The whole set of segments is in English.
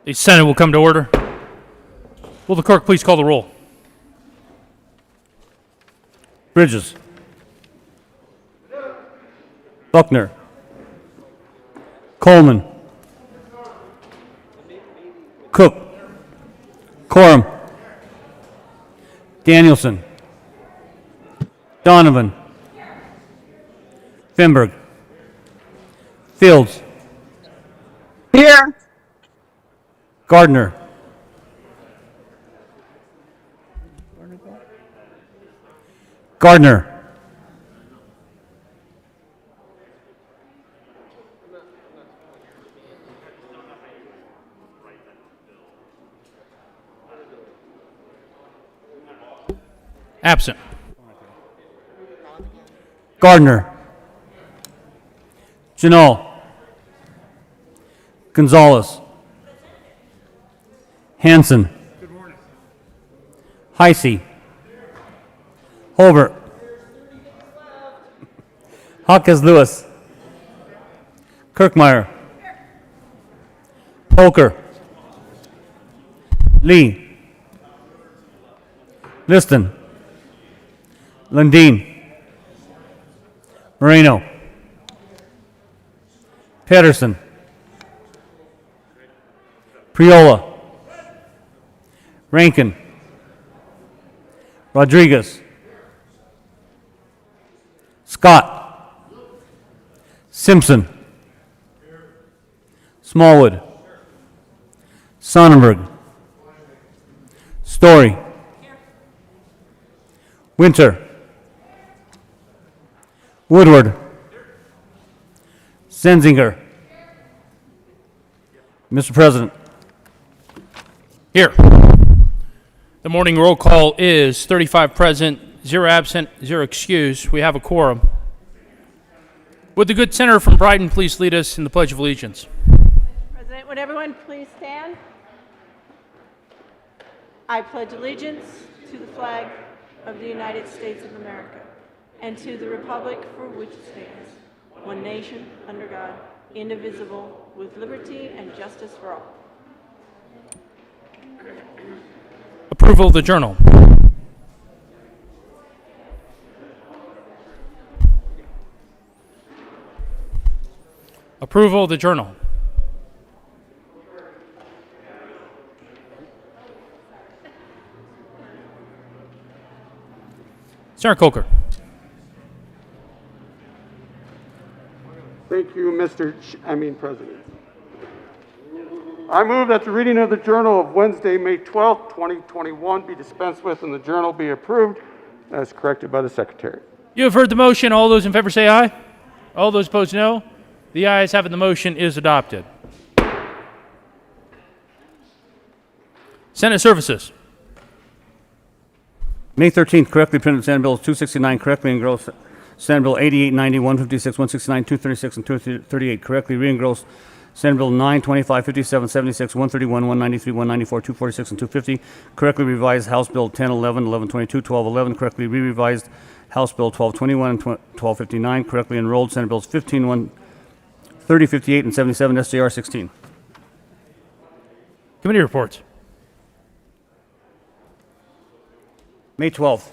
The Senate will come to order. Will the clerk please call the roll? Bridges. Buckner. Coleman. Cook. Coram. Danielson. Donovan. Finberg. Fields. Here. Gardner. Gardner. Absent. Gardner. Janal. Gonzalez. Hanson. Heisey. Holbert. Hawkins Lewis. Kirkmeyer. Polker. Lee. Liston. Lundeen. Moreno. Pedersen. Priola. Rankin. Rodriguez. Scott. Simpson. Smallwood. Sonnenberg. Story. Winter. Woodward. Senzinger. Mr. President. Here. The morning roll call is 35 present, 0 absent, 0 excused. We have a quorum. Would the good senator from Brighton please lead us in the Pledge of Allegiance? President, would everyone please stand? I pledge allegiance to the flag of the United States of America and to the republic for which it stands, one nation, under God, indivisible, with liberty and justice for all. Approval of the journal. Approval of the journal. Senator Coker. Thank you, President. I move that the reading of the Journal of Wednesday, May 12th, 2021 be dispensed with and the Journal be approved as corrected by the Secretary. You have heard the motion. All those in favor say aye. All those opposed, no. The ayes have it. The motion is adopted. Senate Services. May 13th, correctly printed Senate Bill 269, correctly engrossed Senate Bill 8890, 156, 169, 236, and 238, correctly re-engrossed Senate Bill 9, 25, 57, 76, 131, 193, 194, 246, and 250, correctly revised House Bill 1011, 1122, 1211, correctly re-revised House Bill 1221 and 1259, correctly enrolled Senate Bills 15, 30, 58, and 77, SJR 16. Committee reports. May 12th,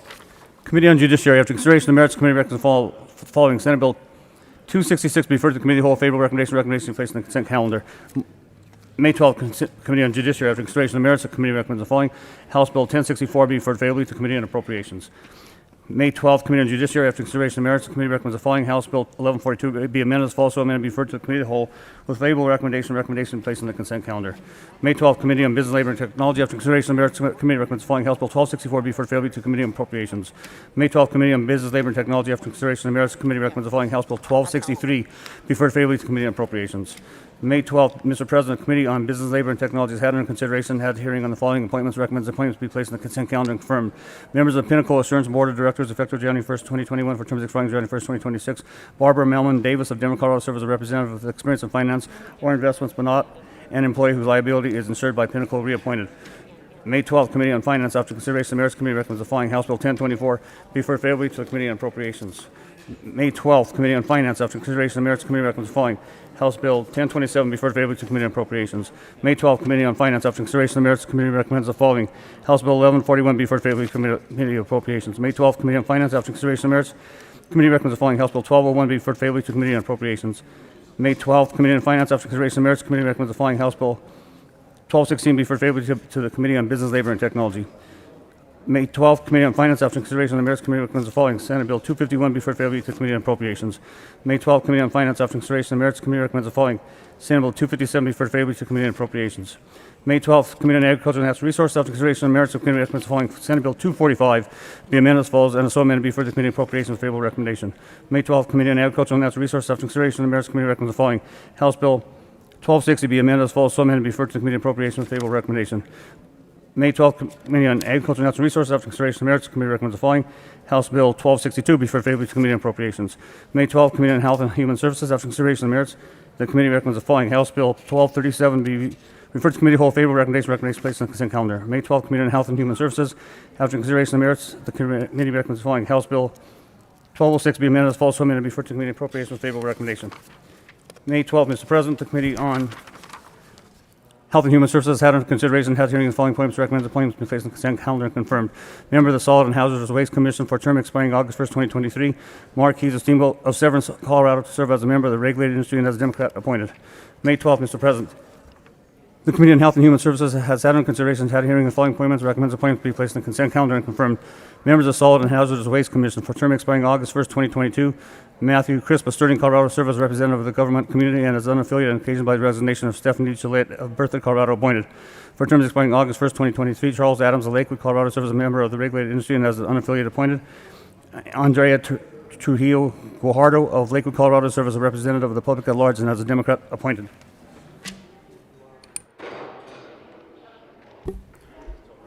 Committee on Judiciary. After consideration of the merits, the committee recommends the following: Senate Bill 266 be referred to the committee of the whole. Favorable recommendation placed on the consent calendar. May 12th, Committee on Judiciary. After consideration of the merits, the committee recommends the following: House Bill 1064 be referred favorably to the Committee on Appropriations. May 12th, Committee on Judiciary. After consideration of the merits, the committee recommends the following: House Bill 1142 be amended as follows: amended be referred to the committee of the whole with favorable recommendation placed on the consent calendar. May 12th, Committee on Business, Labor, and Technology. After consideration of the merits, the committee recommends the following: House Bill 1264 be referred favorably to the Committee on Appropriations. May 12th, Committee on Business, Labor, and Technology. After consideration of the merits, the committee recommends the following: House Bill 1263 be referred favorably to the Committee on Appropriations. May 12th, Mr. President, the Committee on Business, Labor, and Technology has had under consideration, had hearing on the following appointments, recommends appointments be placed on the consent calendar and confirmed. Members of the Pinnacle Assurance Board of Directors, effective January 1st, 2021, for terms expiring January 1st, 2026. Barbara Melman Davis of Denver, Colorado, serves as a representative with experience in finance or investments, but not an employee whose liability is insured by Pinnacle, reappointed. May 12th, Committee on Finance, after consideration of the merits, committee recommends the following: House Bill 1024 be referred favorably to the Committee on Appropriations. May 12th, Committee on Finance, after consideration of merits, committee recommends the following. House Bill 1027 be referred favorably to Committee on Appropriations. May 12th, Committee on Finance, after consideration of merits, committee recommends the following. House Bill 1141 be referred favorably to Committee on Appropriations. May 12th, Committee on Finance, after consideration of merits, committee recommends the following. House Bill 1201 be referred favorably to Committee on Appropriations. May 12th, Committee on Finance, after consideration of merits, committee recommends the following. House Bill 1216 be referred favorably to the Committee on Business, Labor, and Technology. May 12th, Committee on Finance, after consideration of the merits, committee recommends the following. Senate Bill 251 be referred favorably to Committee on Appropriations. May 12th, Committee on Finance, after consideration of the merits, committee recommends the following. Senate Bill 257 be referred favorably to Committee on Appropriations. May 12th, Committee on Agriculture and Natural Resources, after consideration of the merits, committee recommends the following. Senate Bill 245 be amended as follows, and so amended be referred to Committee on Appropriations with favorable recommendation. May 12th, Committee on Agriculture and Natural Resources, after consideration of the merits, committee recommends the following. House Bill 1260 be amended as follows, so amended be referred to the Committee on Appropriations with favorable recommendation. May 12th, Committee on Agriculture and Natural Resources, after consideration of merits, committee recommends the following. House Bill 1262 be referred favorably to Committee on Appropriations. May 12th, Committee on Health and Human Services, after consideration of merits, the committee recommends the following. House Bill 1237 be referred to committee whole favorable recommendation placed on the consent calendar. May 12th, Committee on Health and Human Services, after consideration of merits, the committee recommends the following. House Bill 1206 be amended as follows, so amended be referred to Committee on Appropriations with favorable recommendation. May 12th, Mr. President, the Committee on Health and Human Services had under consideration, had hearing the following appointments, recommends appointments be placed on the consent calendar and confirmed. Member of the Solid and Hazardous Waste Commission for a term expiring August 1st, 2023. Mark Keys of Steamboat of Severance, Colorado, to serve as a member of the regulated industry and as a Democrat appointed. May 12th, Mr. President. The Committee on Health and Human Services has had under consideration, had hearing the following appointments, recommends appointments be placed on the consent calendar and confirmed. Members of the Solid and Hazardous Waste Commission for a term expiring August 1st, 2022. Matthew Crisp of Sterling, Colorado, serve as a representative of the government community and as unaffiliated and occasioned by the resignation of Stephanie Gillette of Berthoud, Colorado, appointed. For terms expiring August 1st, 2023, Charles Adams of Lakewood, Colorado, serves as a member of the regulated industry and as an unaffiliated appointed. Andrea Trujillo Guajardo of Lakewood, Colorado, serves as a representative of the public at large and as a Democrat appointed.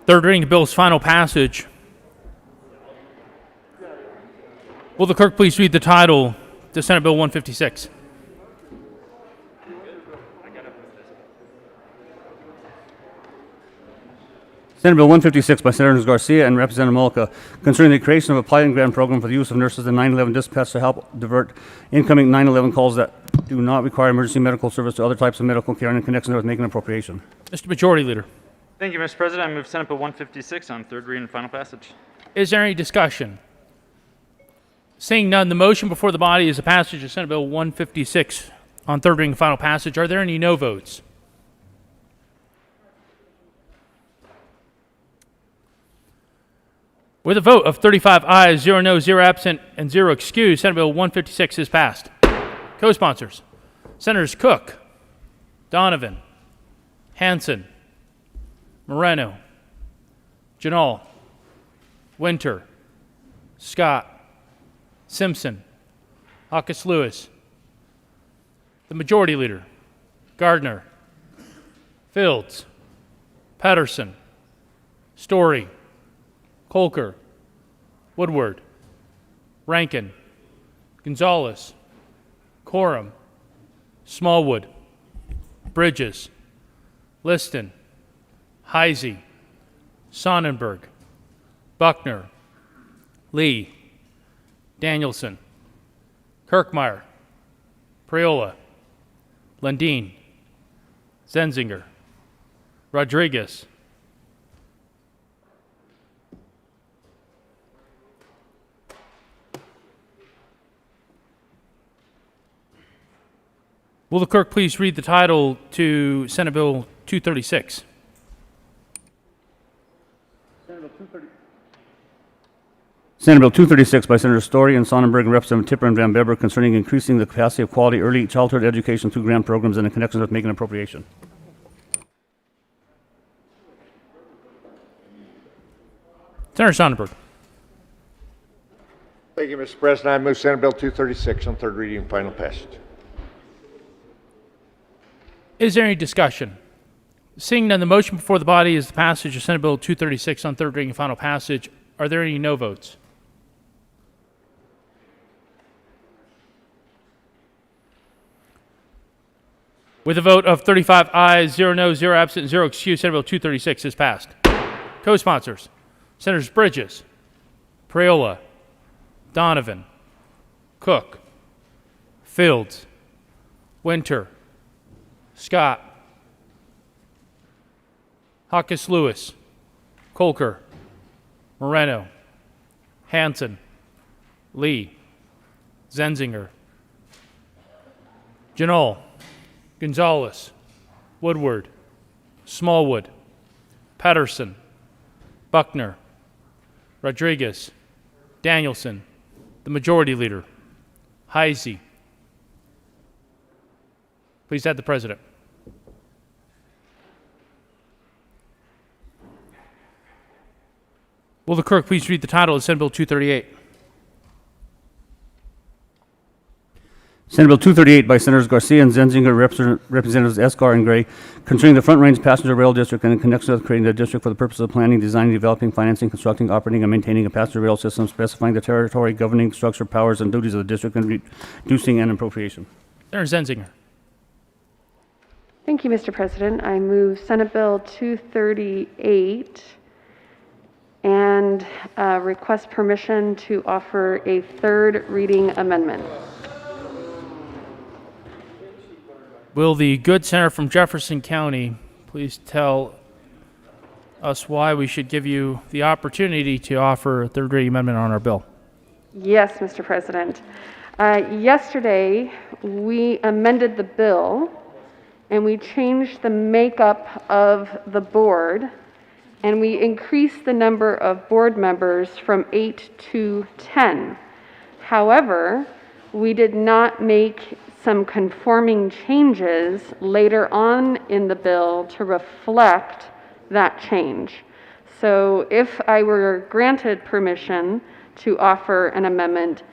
Third reading of the bill's final passage. Will the clerk please read the title to Senate Bill 156? Senate Bill 156 by Senators Garcia and Representative Mollica concerning the creation of a pilot grant program for the use of nurses in 911 dispatch to help divert incoming 911 calls that do not require emergency medical service to other types of medical care in connection with making an appropriation. Mr. Majority Leader, Thank you, Mr. President. I move Senate Bill 156 on third reading and final passage. is there any discussion? Seeing none, the motion before the body is the passage of Senate Bill 156 on third reading and final passage. Are there any no votes? With a vote of 35 ayes, 0 no, 0 absent, and 0 excused, Senate Bill 156 is passed. Co-sponsors, Senators Cook, Donovan, Hansen, Moreno, Janal, Winter, Scott, Simpson, Hawkins Lewis, the Majority Leader, Gardner, Fields, Patterson, Story, Colker, Woodward, Rankin, Gonzalez, Coram, Smallwood, Bridges, Liston, Heisey, Sonnenberg, Buckner, Lee, Danielson, Kirkmeyer, Priola, Lundin, Zenzinger, Rodriguez, will the clerk please read the title to Senate Bill 236? Senate Bill 236 by Senator Story and Sonnenberg and Representative Tipper and Van Beber concerning increasing the capacity of quality early childhood education through grant programs and in connection with making an appropriation. Senator Sonnenberg. Thank you, Mr. President. I move Senate Bill 236 on third reading and final passage. Is there any discussion? Seeing none, the motion before the body is the passage of Senate Bill 236 on third reading and final passage. Are there any no votes? With a vote of 35 ayes, 0 no, 0 absent, 0 excused, Senate Bill 236 is passed. Co-sponsors, Senators Bridges, Priola, Donovan, Cook, Fields, Winter, Scott, Hawkes Lewis, Colker, Moreno, Hanson, Lee, Zenzinger, Janol, Gonzalez, Woodward, Smallwood, Patterson, Buckner, Rodriguez, Danielson, the Majority Leader, Heisey. Please add the President. Will the clerk please read the title of Senate Bill 238? Senate Bill 238 by Senators Garcia and Zenzinger, Representatives Escar and Gray, concerning the Front Range Passenger Rail District and in connection with creating the district for the purpose of planning, designing, developing, financing, constructing, operating, and maintaining a passenger rail system, specifying the territory, governing structure, powers, and duties of the district, and reducing an appropriation. Senator Zenzinger. Thank you, Mr. President. I move Senate Bill 238 and request permission to offer a third reading amendment. Will the good senator from Jefferson County please tell us why we should give you the opportunity to offer a third reading amendment on our bill? Yes, Mr. President. Yesterday, we amended the bill and we changed the makeup of the board and we increased the number of board members from 8 to 10. However, we did not make some conforming changes later on in the bill to reflect that change. So if I were granted permission to offer an amendment,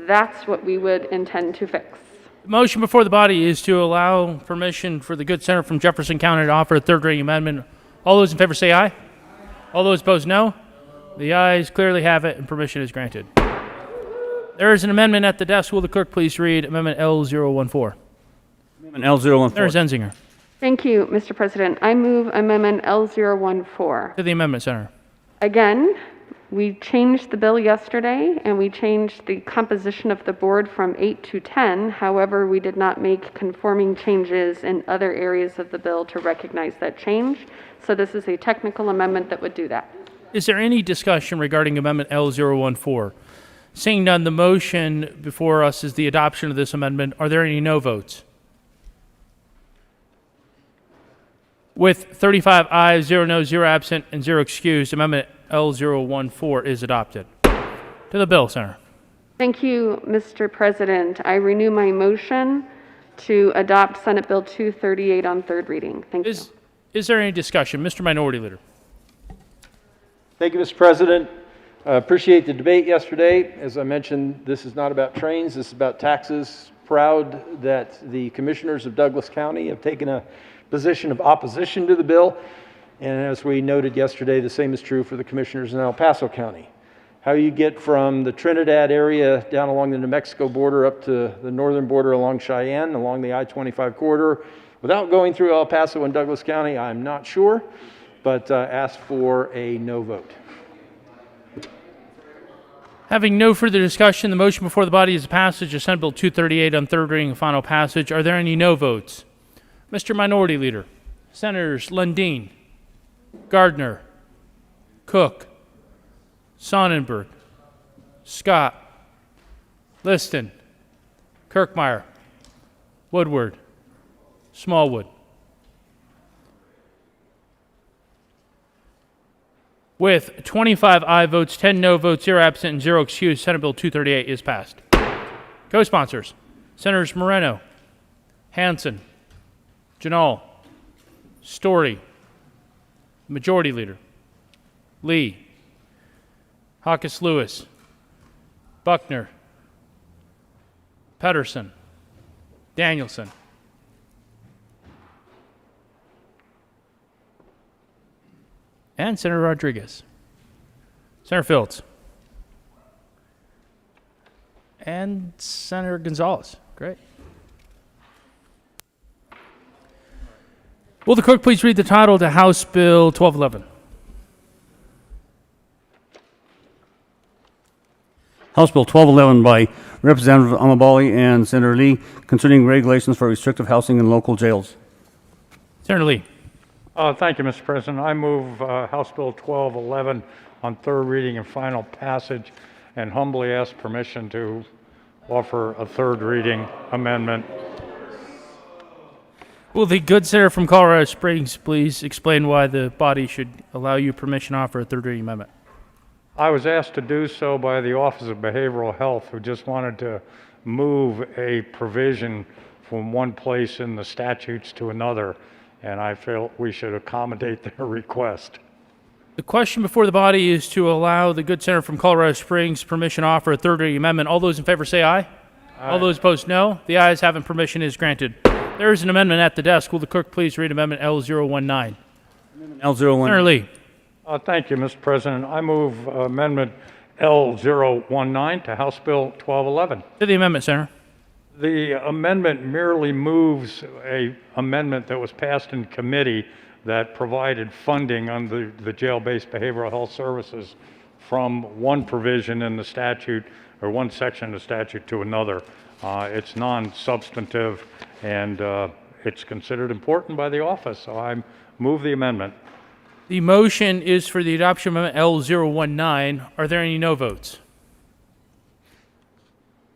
that's what we would intend to fix. The motion before the body is to allow permission for the good senator from Jefferson County to offer a third reading amendment. All those in favor say aye. All those opposed, no. The ayes clearly have it, and permission is granted. There is an amendment at the desk. Will the clerk please read Amendment L014? Amendment L014. Senator Zenzinger. Thank you, Mr. President. I move Amendment L014. To the amendment, Senator. Again, we changed the bill yesterday and we changed the composition of the board from 8 to 10. However, we did not make conforming changes in other areas of the bill to recognize that change. So this is a technical amendment that would do that. Is there any discussion regarding Amendment L014? Seeing none, the motion before us is the adoption of this amendment. Are there any no votes? With 35 ayes, 0 no, 0 absent, and 0 excused, Amendment L014 is adopted. To the bill, Senator. Thank you, Mr. President. I renew my motion to adopt Senate Bill 238 on third reading. Thank you. Is there any discussion? Mr. Minority Leader. Thank you, Mr. President. I appreciate the debate yesterday. As I mentioned, this is not about trains, this is about taxes. Proud that the commissioners of Douglas County have taken a position of opposition to the bill. And as we noted yesterday, the same is true for the commissioners in El Paso County. How you get from the Trinidad area down along the New Mexico border up to the northern border along Cheyenne, along the I-25 corridor, without going through El Paso and Douglas County, I'm not sure, but ask for a no vote. Having no further discussion, the motion before the body is the passage of Senate Bill 238 on third reading and final passage. Are there any no votes? Mr. Minority Leader. Senators Lundin, Gardner, Cook, Sonnenberg, Scott, Liston, Kirkmeyer, Woodward, Smallwood. With 25 aye votes, 10 no votes, 0 absent, and 0 excused, Senate Bill 238 is passed. Co-sponsors, Senators Moreno, Hanson, Janal, Story, Majority Leader, Lee, Hawkes Lewis, Buckner, Pedersen, Danielson. And Senator Rodriguez. Senator Fields. And Senator Gonzalez. Great. Will the clerk please read the title to House Bill 1211? House Bill 1211 by Representative Amabali and Senator Lee concerning regulations for restrictive housing in local jails. Senator Lee. Thank you, Mr. President. I move House Bill 1211 on third reading and final passage, and humbly ask permission to offer a third reading amendment. Will the good senator from Colorado Springs please explain why the body should allow you permission to offer a third reading amendment? I was asked to do so by the Office of Behavioral Health, who just wanted to move a provision from one place in the statutes to another, and I feel we should accommodate their request. The question before the body is to allow the good senator from Colorado Springs permission to offer a third reading amendment. All those in favor say aye. All those opposed, no. The ayes have it. Permission is granted. There is an amendment at the desk. Will the clerk please read Amendment L019? L01. Senator Lee. Thank you, Mr. President. I move Amendment L019 to House Bill 1211. To the amendment, Senator. The amendment merely moves a amendment that was passed in committee that provided funding under the jail-based behavioral health services from one provision in the statute or one section of the statute to another. It's non-substantive, and it's considered important by the office, so I move the amendment. The motion is for the adoption of Amendment L019. Are there any no votes?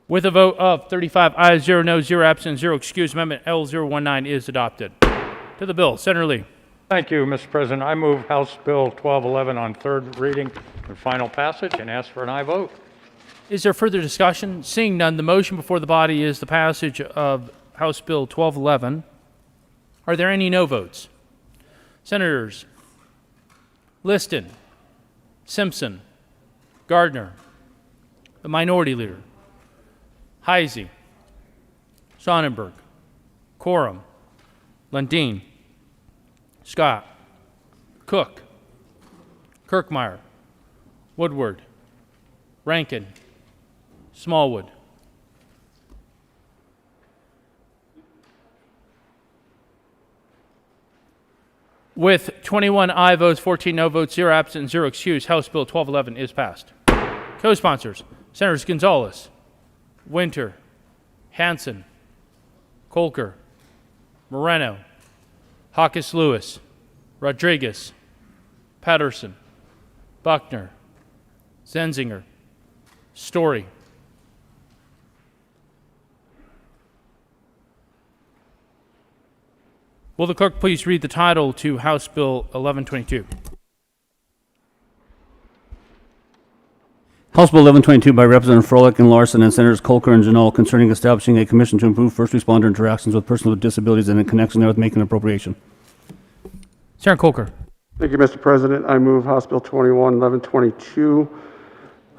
With a vote of 35 ayes, 0 noes, 0 absent, 0 excused, Amendment L019 is adopted. To the bill, Senator Lee. Thank you, Mr. President. I move House Bill 1211 on third reading and final passage and ask for an aye vote. Is there further discussion? Seeing none, the motion before the body is the passage of House Bill 1211. Are there any no votes? Senators Liston, Simpson, Gardner, the Minority Leader, Heisey, Sonnenberg, Quorum, Lundin, Scott, Cook, Kirkmeyer, Woodward, Rankin, Smallwood. With 21 aye votes, 14 no votes, 0 absent, 0 excused, House Bill 1211 is passed. Co-sponsors, Senators Gonzalez, Winter, Hansen, Kolker, Moreno, Hawkes Lewis, Rodriguez, Patterson, Buckner, Zenzinger, Story. Will the clerk please read the title to House Bill 1122? House Bill 1122 by Representative Froelich and Larson and Senators Kolker and Janol concerning establishing a commission to improve first responder interactions with persons with disabilities and in connection therewith making an appropriation. Senator Kolker. Thank you, Mr. President. I move House Bill 1122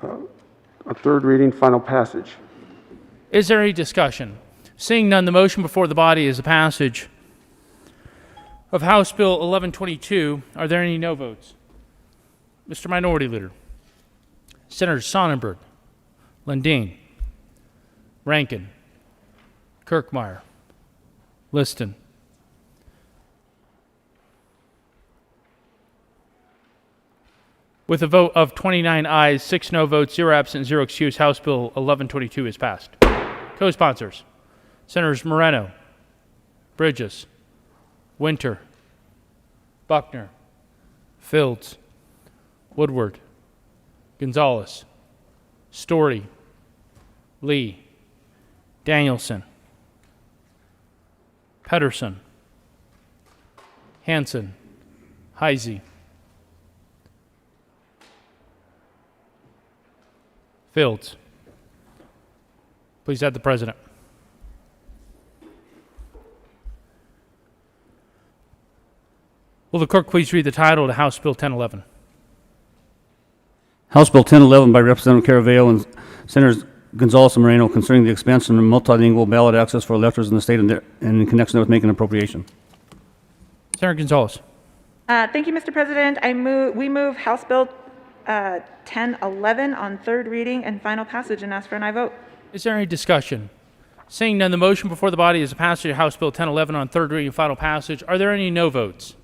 on third reading, final passage. Is there any discussion? Seeing none, the motion before the body is the passage of House Bill 1122. Are there any no votes? Mr. Minority Leader. Senators Sonnenberg, Lundin, Rankin, Kirkmeyer, Liston. With a vote of 29 ayes, 6 no votes, 0 absent, 0 excused, House Bill 1122 is passed. Co-sponsors, Senators Moreno, Bridges, Winter, Buckner, Fields, Woodward, Gonzalez, Story, Lee, Danielson, Pedersen, Hansen, Heisey, Fields. Please add the President. Will the clerk please read the title to House Bill 1011? House Bill 1011 by Representative Caraveo and Senators Gonzalez and Moreno concerning the expansion of multilingual ballot access for electors in the state and in connection with making an appropriation. Senator Gonzalez. Thank you, Mr. President. We move House Bill 1011 on third reading and final passage and ask for an aye vote. Is there any discussion? Seeing none, the motion before the body is the passage of House Bill 1011 on third reading and final passage. Are there any no votes?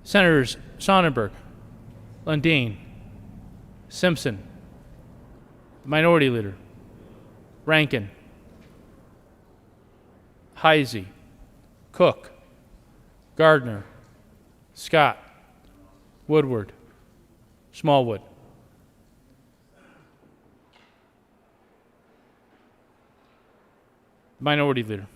Senators Sonnenberg, Lundin, Simpson, Minority Leader, Rankin, Heisey, Cook, Gardner, Scott, Woodward, Smallwood. Minority Leader.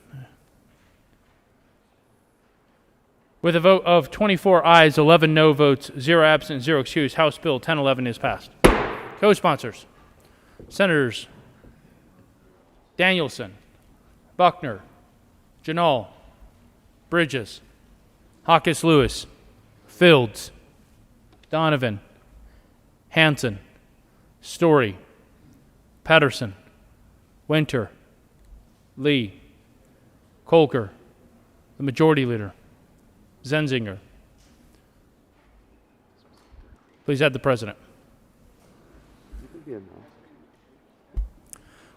With a vote of 24 ayes, 11 no votes, 0 absent, 0 excused, House Bill 1011 is passed. Co-sponsors, Senators Danielson, Buckner, Janal, Bridges, Hawkes Lewis, Fields, Donovan, Hanson, Story, Patterson, Winter, Lee, Kolker, the Majority Leader, Zenzinger. Please add the President.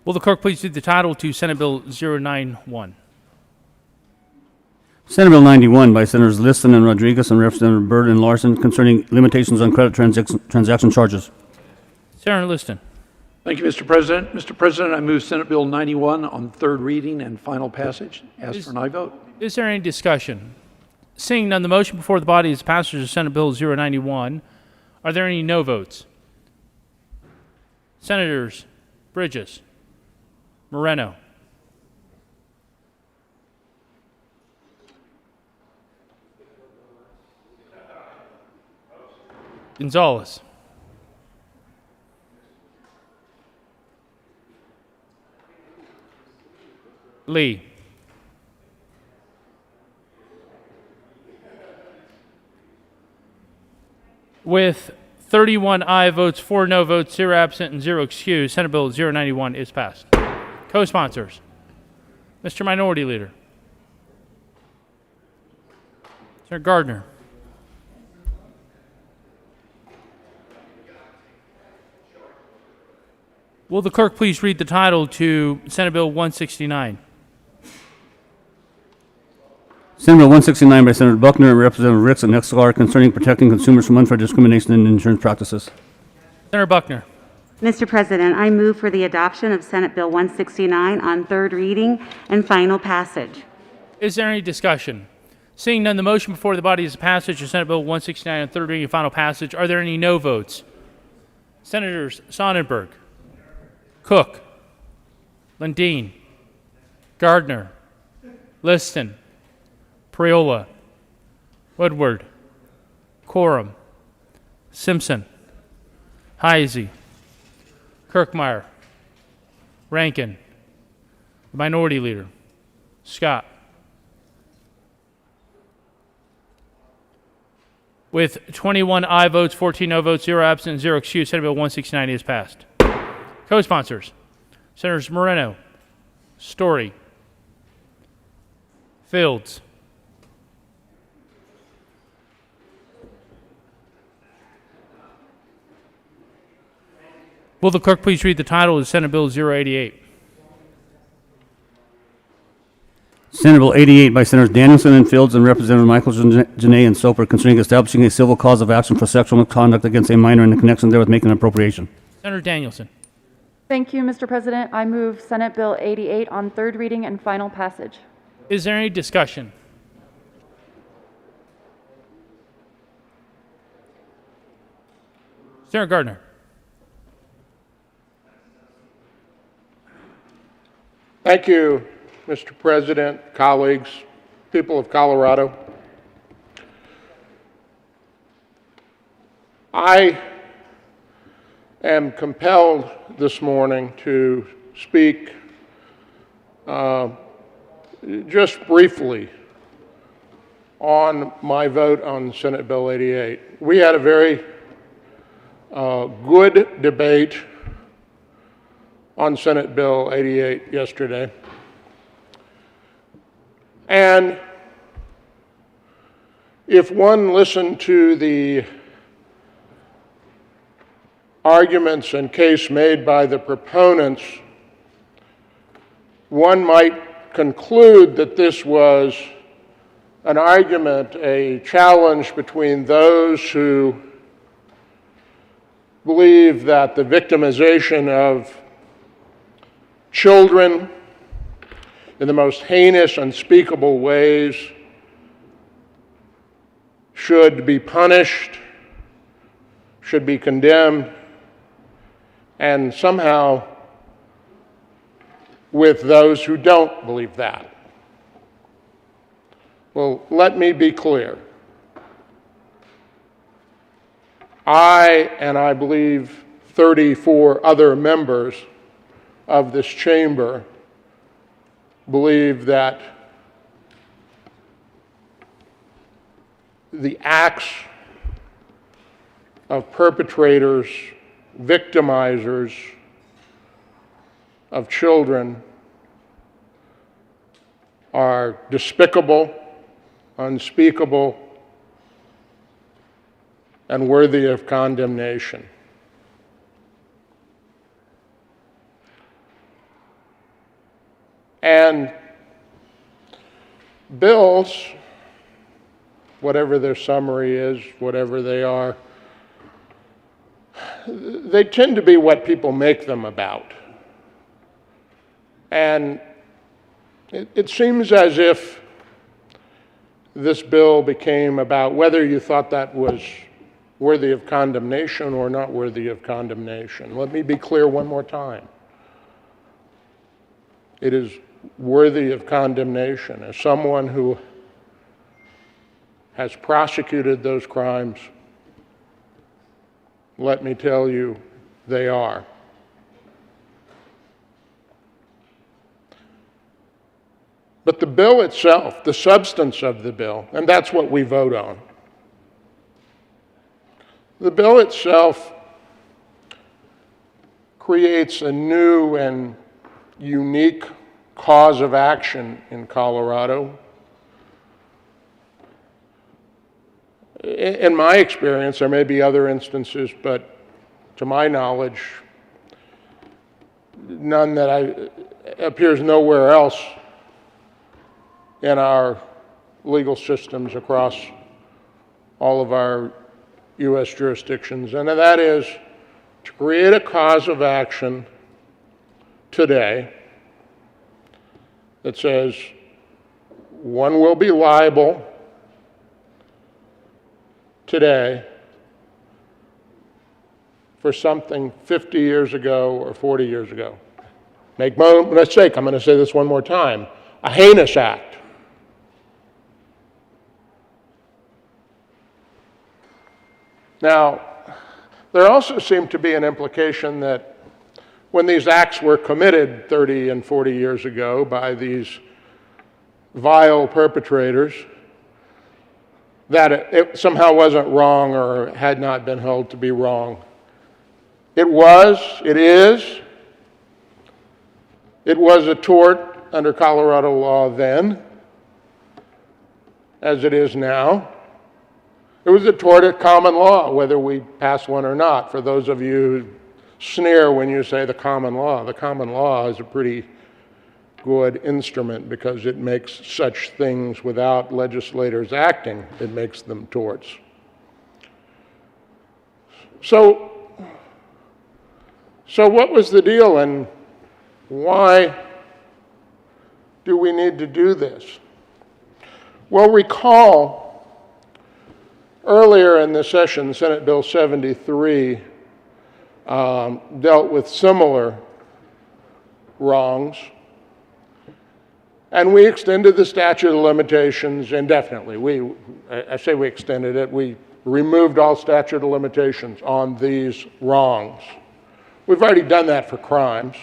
Will the clerk please read the title to Senate Bill 091? Senate Bill 91 by Senators Liston and Rodriguez and Representative Byrd and Larson concerning limitations on credit transaction charges. Senator Liston. Thank you, Mr. President. Mr. President, I move Senate Bill 91 on third reading and final passage. Ask for an aye vote. Is there any discussion? Seeing none, the motion before the body is passage of Senate Bill 091. Are there any no votes? Senators Bridges, Moreno, Gonzalez, Lee, with 31 aye votes, 4 no votes, 0 absent, and 0 excused, Senate Bill 091 is passed. Co-sponsors, Mr. Minority Leader, Senator Gardner, will the clerk please read the title to Senate Bill 169? Senate Bill 169 by Senator Buckner and Representative Ricks and Exlar concerning protecting consumers from unfair discrimination in insurance practices. Senator Buckner. Mr. President, I move for the adoption of Senate Bill 169 on third reading and final passage. Is there any discussion? Seeing none, the motion before the body is passage of Senate Bill 169 on third reading and final passage. Are there any no votes? Senators Sonnenberg, Cook, Lundin, Gardner, Liston, Priola, Woodward, Coram, Simpson, Heisey, Kirkmeyer, Rankin, the Minority Leader, Scott. With 21 aye votes, 14 no votes, 0 absent, 0 excused, Senate Bill 169 is passed. Co-sponsors, Senators Moreno, Story, Fields, will the clerk please read the title of Senate Bill 088? Senate Bill 88 by Senators Danielson and Fields and Representative Michael Janae and Soper concerning establishing a civil cause of action for sexual misconduct against a minor in the connection therewith making an appropriation. Senator Danielson. Thank you, Mr. President. I move Senate Bill 88 on third reading and final passage. Is there any discussion? Senator Gardner. Thank you, Mr. President, colleagues, people of Colorado. I am compelled this morning to speak just briefly on my vote on Senate Bill 88. We had a very good debate on Senate Bill 88 yesterday. And if one listened to the arguments and case made by the proponents, one might conclude that this was an argument, a challenge between those who believe that the victimization of children in the most heinous, unspeakable ways should be punished, should be condemned, and somehow with those who don't believe that. Well, let me be clear. I believe 34 other members of this chamber believe that the acts of perpetrators, victimizers of children are despicable, unspeakable, and worthy of condemnation. And bills, whatever their summary is, whatever they are, they tend to be what people make them about. And it seems as if this bill became about whether you thought that was worthy of condemnation or not worthy of condemnation. Let me be clear one more time. It is worthy of condemnation. As someone who has prosecuted those crimes, let me tell you, they are. But the bill itself, the substance of the bill, and that's what we vote on, the bill itself creates a new and unique cause of action in Colorado. In my experience, there may be other instances, but to my knowledge, none that appears nowhere else in our legal systems across all of our U.S. jurisdictions, and that is to create a cause of action today that says one will be liable today for something 50 years ago or 40 years ago. Make no mistake, I'm going to say this one more time, a heinous act. Now, there also seemed to be an implication that when these acts were committed 30 and 40 years ago by these vile perpetrators, that it somehow wasn't wrong or had not been held to be wrong. It was, it is. It was a tort under Colorado law then, as it is now. It was a tort at common law, whether we pass one or not. For those of you who sneer when you say the common law is a pretty good instrument because it makes such things without legislators acting. It makes them torts. So what was the deal and why do we need to do this? Well, recall earlier in the session, Senate Bill 73 dealt with similar wrongs, and we extended the statute of limitations indefinitely. I say we extended it, we removed all statute of limitations on these wrongs. We've already done that for crimes.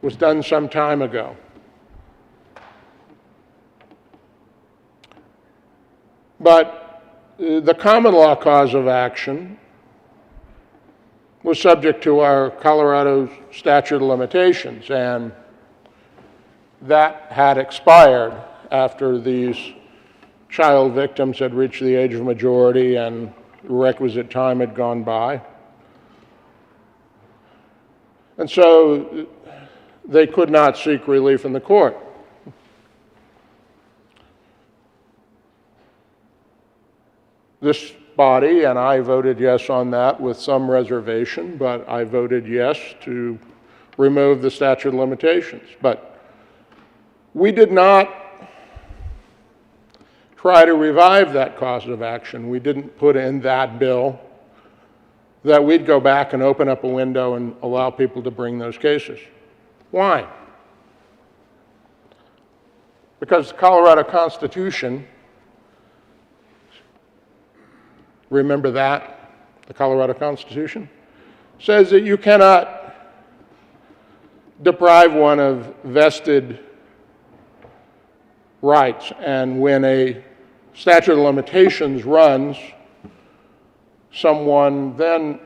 It was done some time ago. But the common law cause of action was subject to our Colorado statute of limitations, and that had expired after these child victims had reached the age of majority and the requisite time had gone by. And so they could not seek relief in the court. this body, and I voted yes on that with some reservation, but I voted yes to remove the statute of limitations. But we did not try to revive that cause of action. We didn't put in that bill that we'd go back and open up a window and allow people to bring those cases. Why? Because the Colorado Constitution, remember that, the Colorado Constitution, says that you cannot deprive one of vested rights. And when a statute of limitations runs, someone then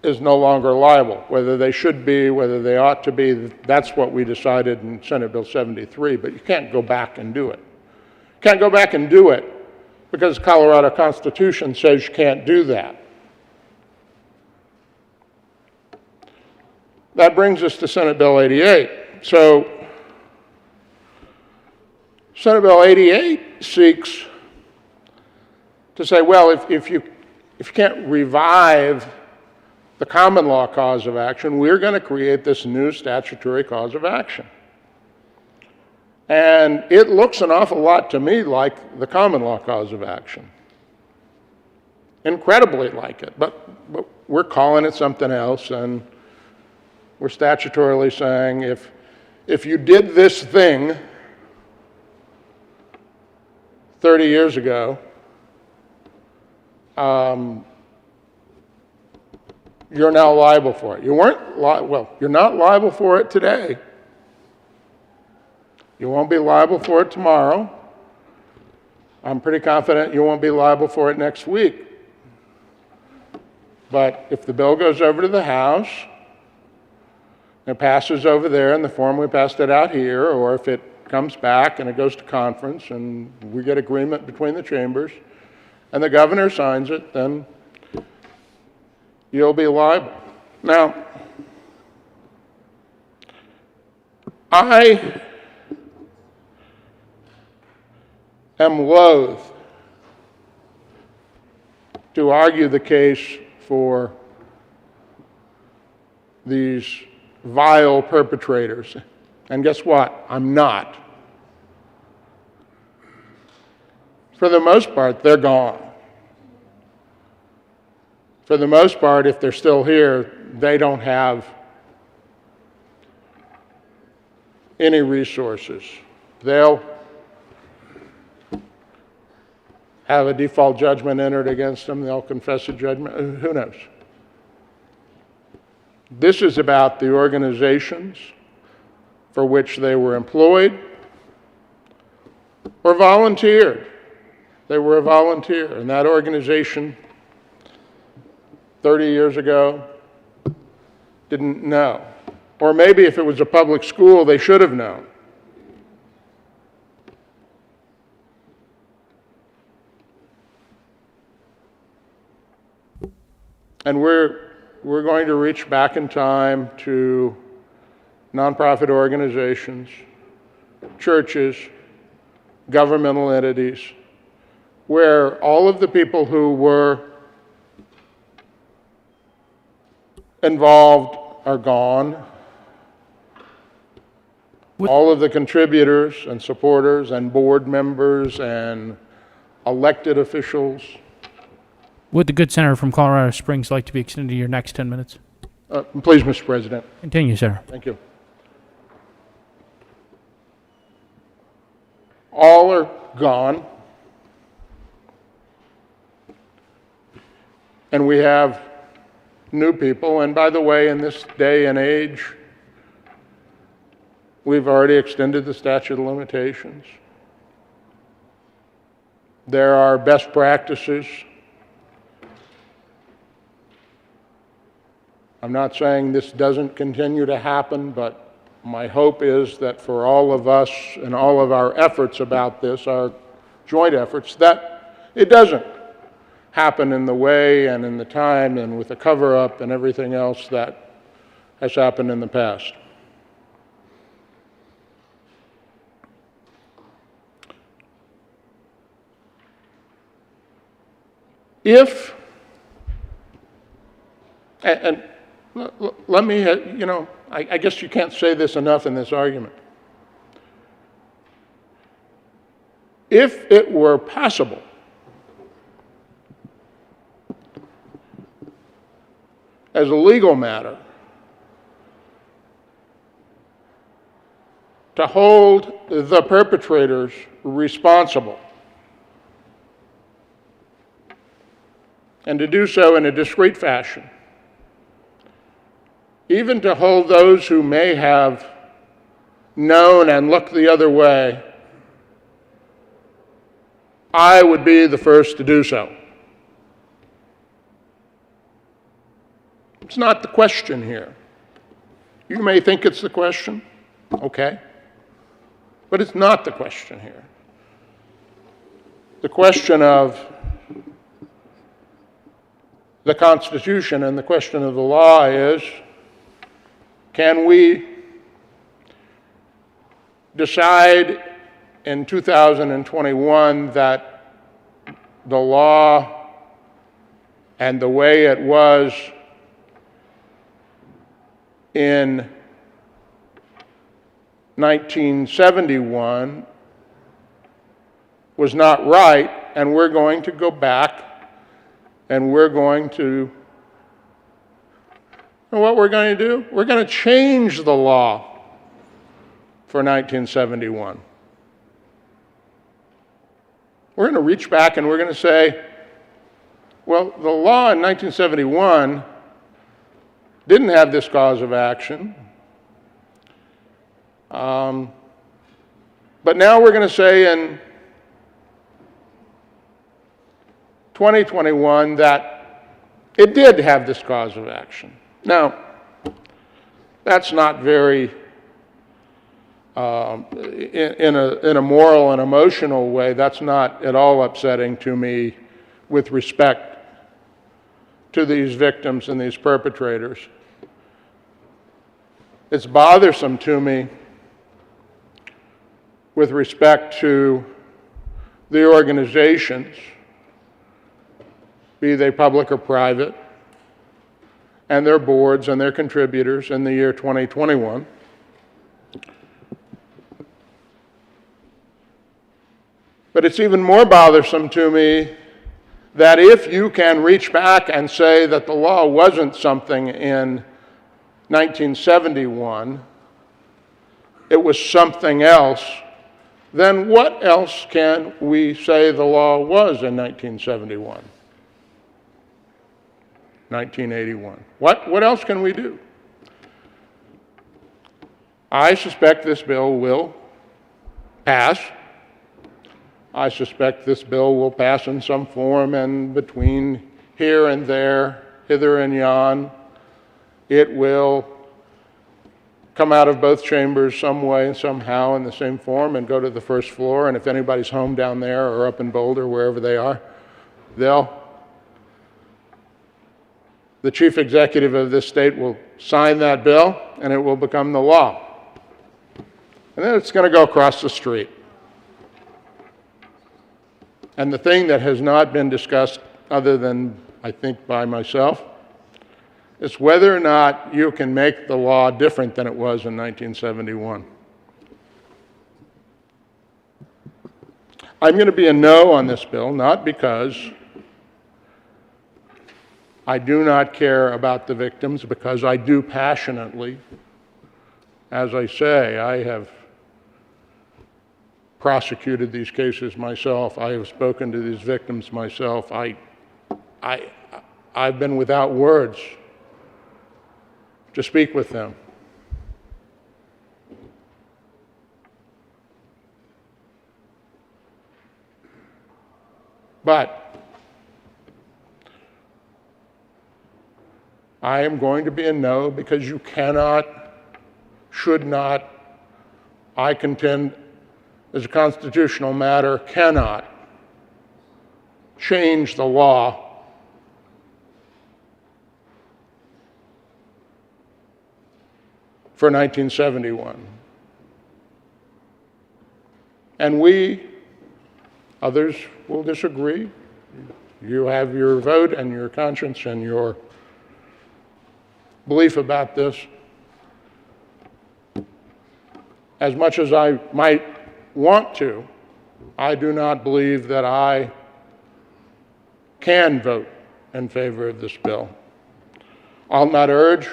is no longer liable. Whether they should be, whether they ought to be, that's what we decided in Senate Bill 73, but you can't go back and do it. You can't go back and do it because the Colorado Constitution says you can't do that. That brings us to Senate Bill 88. So Senate Bill 88 seeks to say, well, if you can't revive the common law cause of action, we're going to create this new statutory cause of action. And it looks an awful lot to me like the common law cause of action. Incredibly like it, but we're calling it something else, and we're statutorily saying if you did this thing 30 years ago, you're now liable for it. You weren't well, you're not liable for it today. You won't be liable for it tomorrow. I'm pretty confident you won't be liable for it next week. But if the bill goes over to the House, and passes over there in the form we passed it out here, or if it comes back and it goes to conference and we get agreement between the chambers and the governor signs it, then you'll be liable. Now, I am loath to argue the case for these vile perpetrators. And guess what? I'm not. For the most part, they're gone. For the most part, if they're still here, they don't have any resources. They'll have a default judgment entered against them. They'll confess a judgment. Who knows? This is about the organizations for which they were employed or volunteered. They were a volunteer, and that organization 30 years ago didn't know. Or maybe if it was a public school, they should have known. And we're going to reach back in time to nonprofit organizations, churches, governmental entities, where all of the people who were involved are gone. All of the contributors and supporters and board members and elected officials. Would the good senator from Colorado Springs like to be extended to your next 10 minutes? Please, Mr. President. Continue, Senator. Thank you. All are gone. And we have new people. And by the way, in this day and age, we've already extended the statute of limitations. There are best practices. I'm not saying this doesn't continue to happen, but my hope is that for all of us and all of our efforts about this, our joint efforts, that it doesn't happen in the way and in the time and with the cover-up and everything else that has happened in the past. If, and let me, I guess you can't say this enough in this argument. If it were possible as a legal matter to hold the perpetrators responsible, and to do so in a discreet fashion, even to hold those who may have known and looked the other way, I would be the first to do so. It's not the question here. You may think it's the question, okay, but it's not the question here. The question of the Constitution and the question of the law is, can we decide in 2021 that the law and the way it was in 1971 was not right, and we're going to go back and we're going to, and what we're going to do? We're going to change the law for 1971. We're going to reach back and we're going to say, well, the law in 1971 didn't have this cause of action. But now we're going to say in 2021 that it did have this cause of action. Now, that's not very, in a moral and emotional way, that's not at all upsetting to me with respect to these victims and these perpetrators. It's bothersome to me with respect to the organizations, be they public or private, and their boards and their contributors in the year 2021. But it's even more bothersome to me that if you can reach back and say that the law wasn't something in 1971, it was something else, then what else can we say the law was in 1971? 1981. What else can we do? I suspect this bill will pass. I suspect this bill will pass in some form, and between here and there, hither and yon, it will come out of both chambers some way, somehow, in the same form, and go to the first floor, and if anybody's home down there or up in Boulder, wherever they are, the chief executive of this state will sign that bill, and it will become the law. And then it's going to go across the street. And the thing that has not been discussed, other than, I think, by myself, is whether or not you can make the law different than it was in 1971. I'm going to be a no on this bill, not because I do not care about the victims, because I do passionately. As I say, I have prosecuted these cases myself. I have spoken to these victims myself. I've been without words to speak with them. But I am going to be a no, because you cannot, should not, I contend, as a constitutional matter, cannot change the law for 1971. And we, others will disagree, You have your vote and your conscience and your belief about this. As much as I might want to, I do not believe that I can vote in favor of this bill. I'll not urge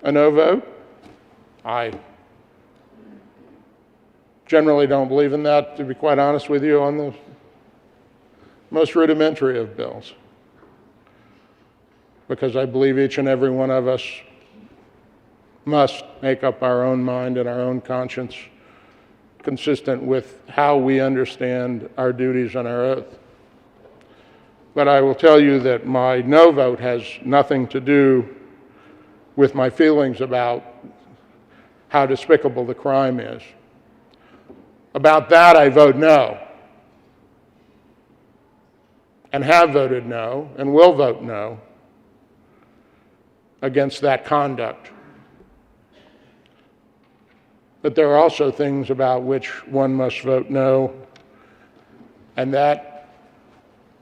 a no vote. I generally don't believe in that, to be quite honest with you, on the most rudimentary of bills, because I believe each and every one of us must make up our own mind and our own conscience consistent with how we understand our duties and our oath. But I will tell you that my no vote has nothing to do with my feelings about how despicable the crime is. About that, I vote no, and have voted no, and will vote no against that conduct. But there are also things about which one must vote no, and that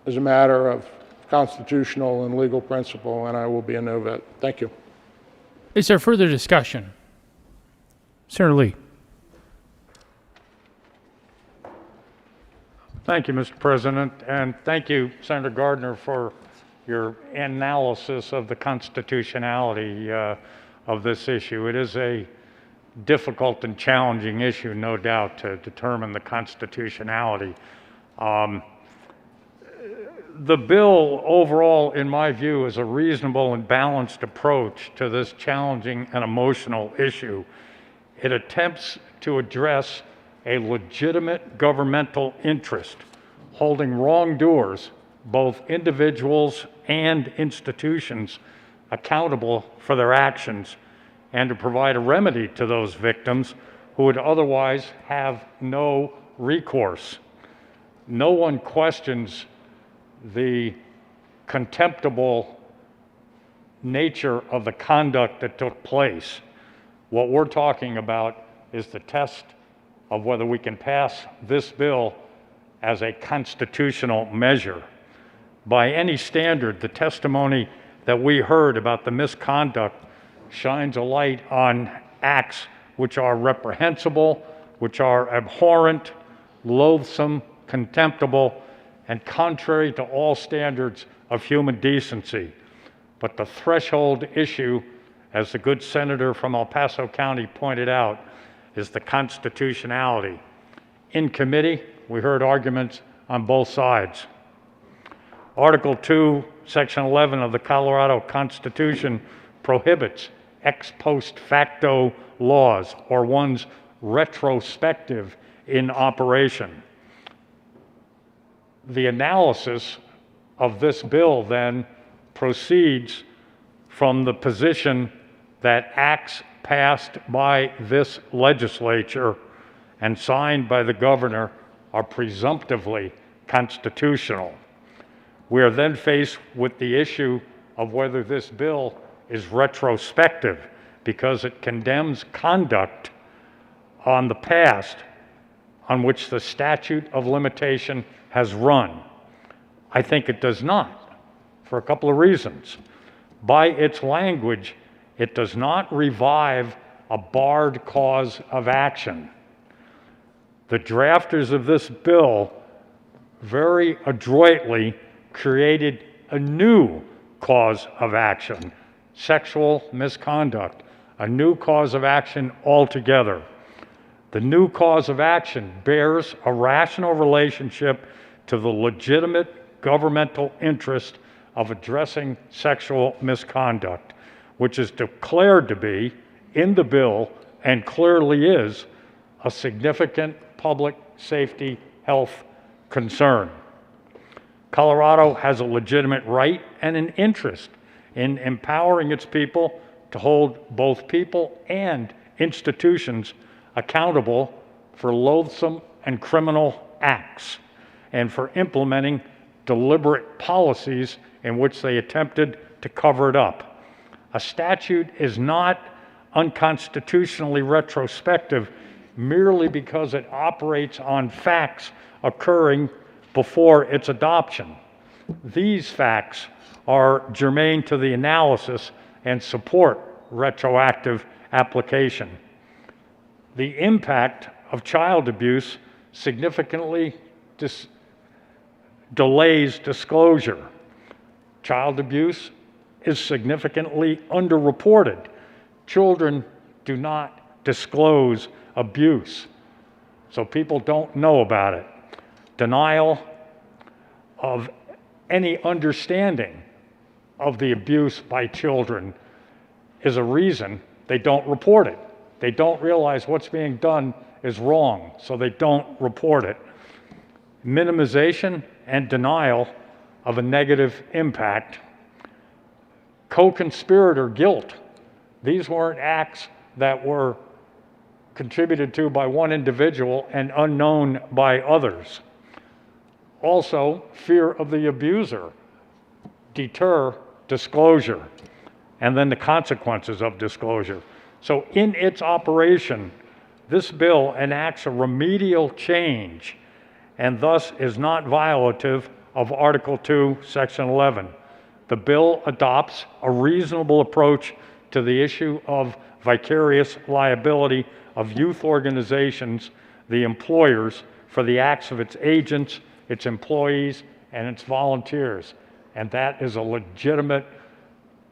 is a matter of constitutional and legal principle, and I will be a no vote. Thank you. Is there further discussion? Senator Lee. Thank you, Mr. President, and thank you, Senator Gardner, for your analysis of the constitutionality of this issue. It is a difficult and challenging issue, no doubt, to determine the constitutionality. The bill overall, in my view, is a reasonable and balanced approach to this challenging and emotional issue. It attempts to address a legitimate governmental interest, holding wrongdoers, both individuals and institutions, accountable for their actions, and to provide a remedy to those victims who would otherwise have no recourse. No one questions the contemptible nature of the conduct that took place. What we're talking about is the test of whether we can pass this bill as a constitutional measure. By any standard, the testimony that we heard about the misconduct shines a light on acts which are reprehensible, which are abhorrent, loathsome, contemptible, and contrary to all standards of human decency. But the threshold issue, as the good senator from El Paso County pointed out, is the constitutionality. In committee, we heard arguments on both sides. Article 2, Section 11 of the Colorado Constitution prohibits ex post facto laws, or ones retrospective in operation. The analysis of this bill then proceeds from the position that acts passed by this legislature and signed by the governor are presumptively constitutional. We are then faced with the issue of whether this bill is retrospective, because it condemns conduct on the past on which the statute of limitation has run. I think it does not, for a couple of reasons. By its language, it does not revive a barred cause of action. The drafters of this bill very adroitly created a new cause of action, sexual misconduct, a new cause of action altogether. The new cause of action bears a rational relationship to the legitimate governmental interest of addressing sexual misconduct, which is declared to be, in the bill, and clearly is, a significant public safety health concern. Colorado has a legitimate right and an interest in empowering its people to hold both people and institutions accountable for loathsome and criminal acts, and for implementing deliberate policies in which they attempted to cover it up. A statute is not unconstitutionally retrospective merely because it operates on facts occurring before its adoption. These facts are germane to the analysis and support retroactive application. The impact of child abuse significantly delays disclosure. Child abuse is significantly underreported. Children do not disclose abuse, so people don't know about it. Denial of any understanding of the abuse by children is a reason they don't report it. They don't realize what's being done is wrong, so they don't report it. Minimization and denial of a negative impact. Co-conspirator guilt. These weren't acts that were contributed to by one individual and unknown by others. Also, fear of the abuser. Deter disclosure, and then the consequences of disclosure. So in its operation, this bill enacts a remedial change and thus is not violative of Article 2, Section 11. The bill adopts a reasonable approach to the issue of vicarious liability of youth organizations, the employers, for the acts of its agents, its employees, and its volunteers. And that is a legitimate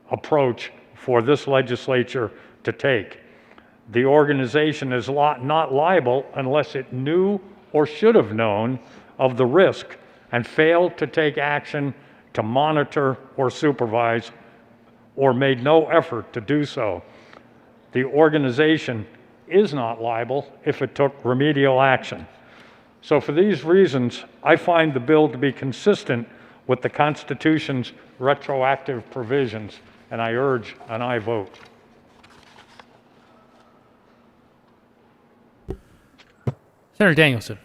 approach for this legislature to take. The organization is not liable unless it knew or should have known of the risk and failed to take action to monitor or supervise, or made no effort to do so. The organization is not liable if it took remedial action. So for these reasons, I find the bill to be consistent with the Constitution's retroactive provisions, and I urge an aye vote. Senator Danielson.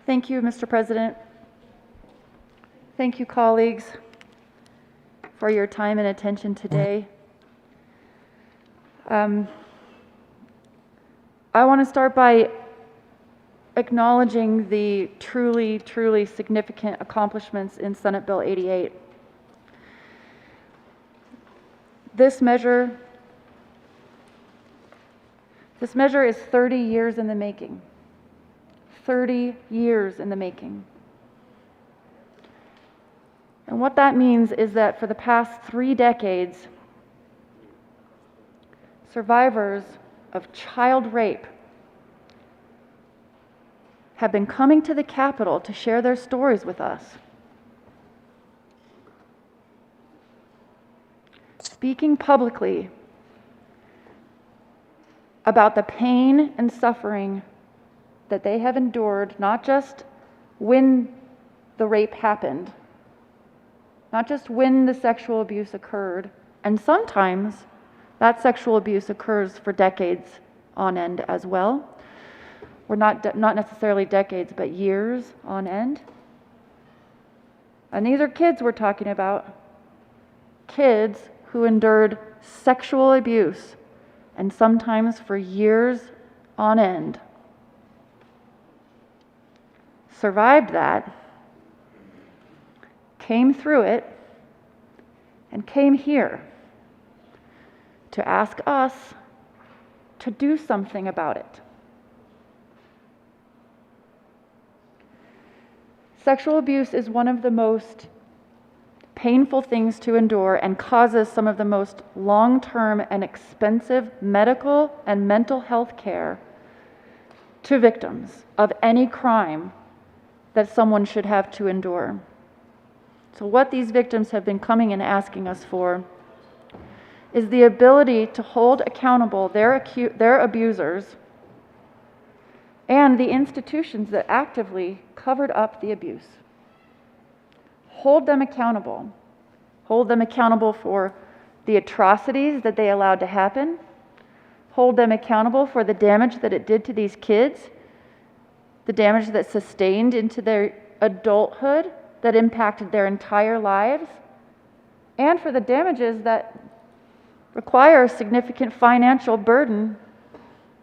Thank you, Mr. President. Thank you, colleagues, for your time and attention today. I want to start by acknowledging the truly, truly significant accomplishments in Senate Bill 88. This measure is 30 years in the making. 30 years in the making. And what that means is that for the past 3 decades, survivors of child rape have been coming to the Capitol to share their stories with us. Speaking publicly about the pain and suffering that they have endured, not just when the rape happened, not just when the sexual abuse occurred, and sometimes that sexual abuse occurs for decades on end as well. Or not necessarily decades, but years on end. And these are kids we're talking about. Kids who endured sexual abuse, and sometimes for years on end. Survived that, came through it, and came here to ask us to do something about it. Sexual abuse is one of the most painful things to endure and causes some of the most long-term and expensive medical and mental health care to victims of any crime that someone should have to endure. So what these victims have been coming and asking us for is the ability to hold accountable their abusers and the institutions that actively covered up the abuse. Hold them accountable. Hold them accountable for the atrocities that they allowed to happen. Hold them accountable for the damage that it did to these kids, the damage that sustained into their adulthood, that impacted their entire lives, and for the damages that require a significant financial burden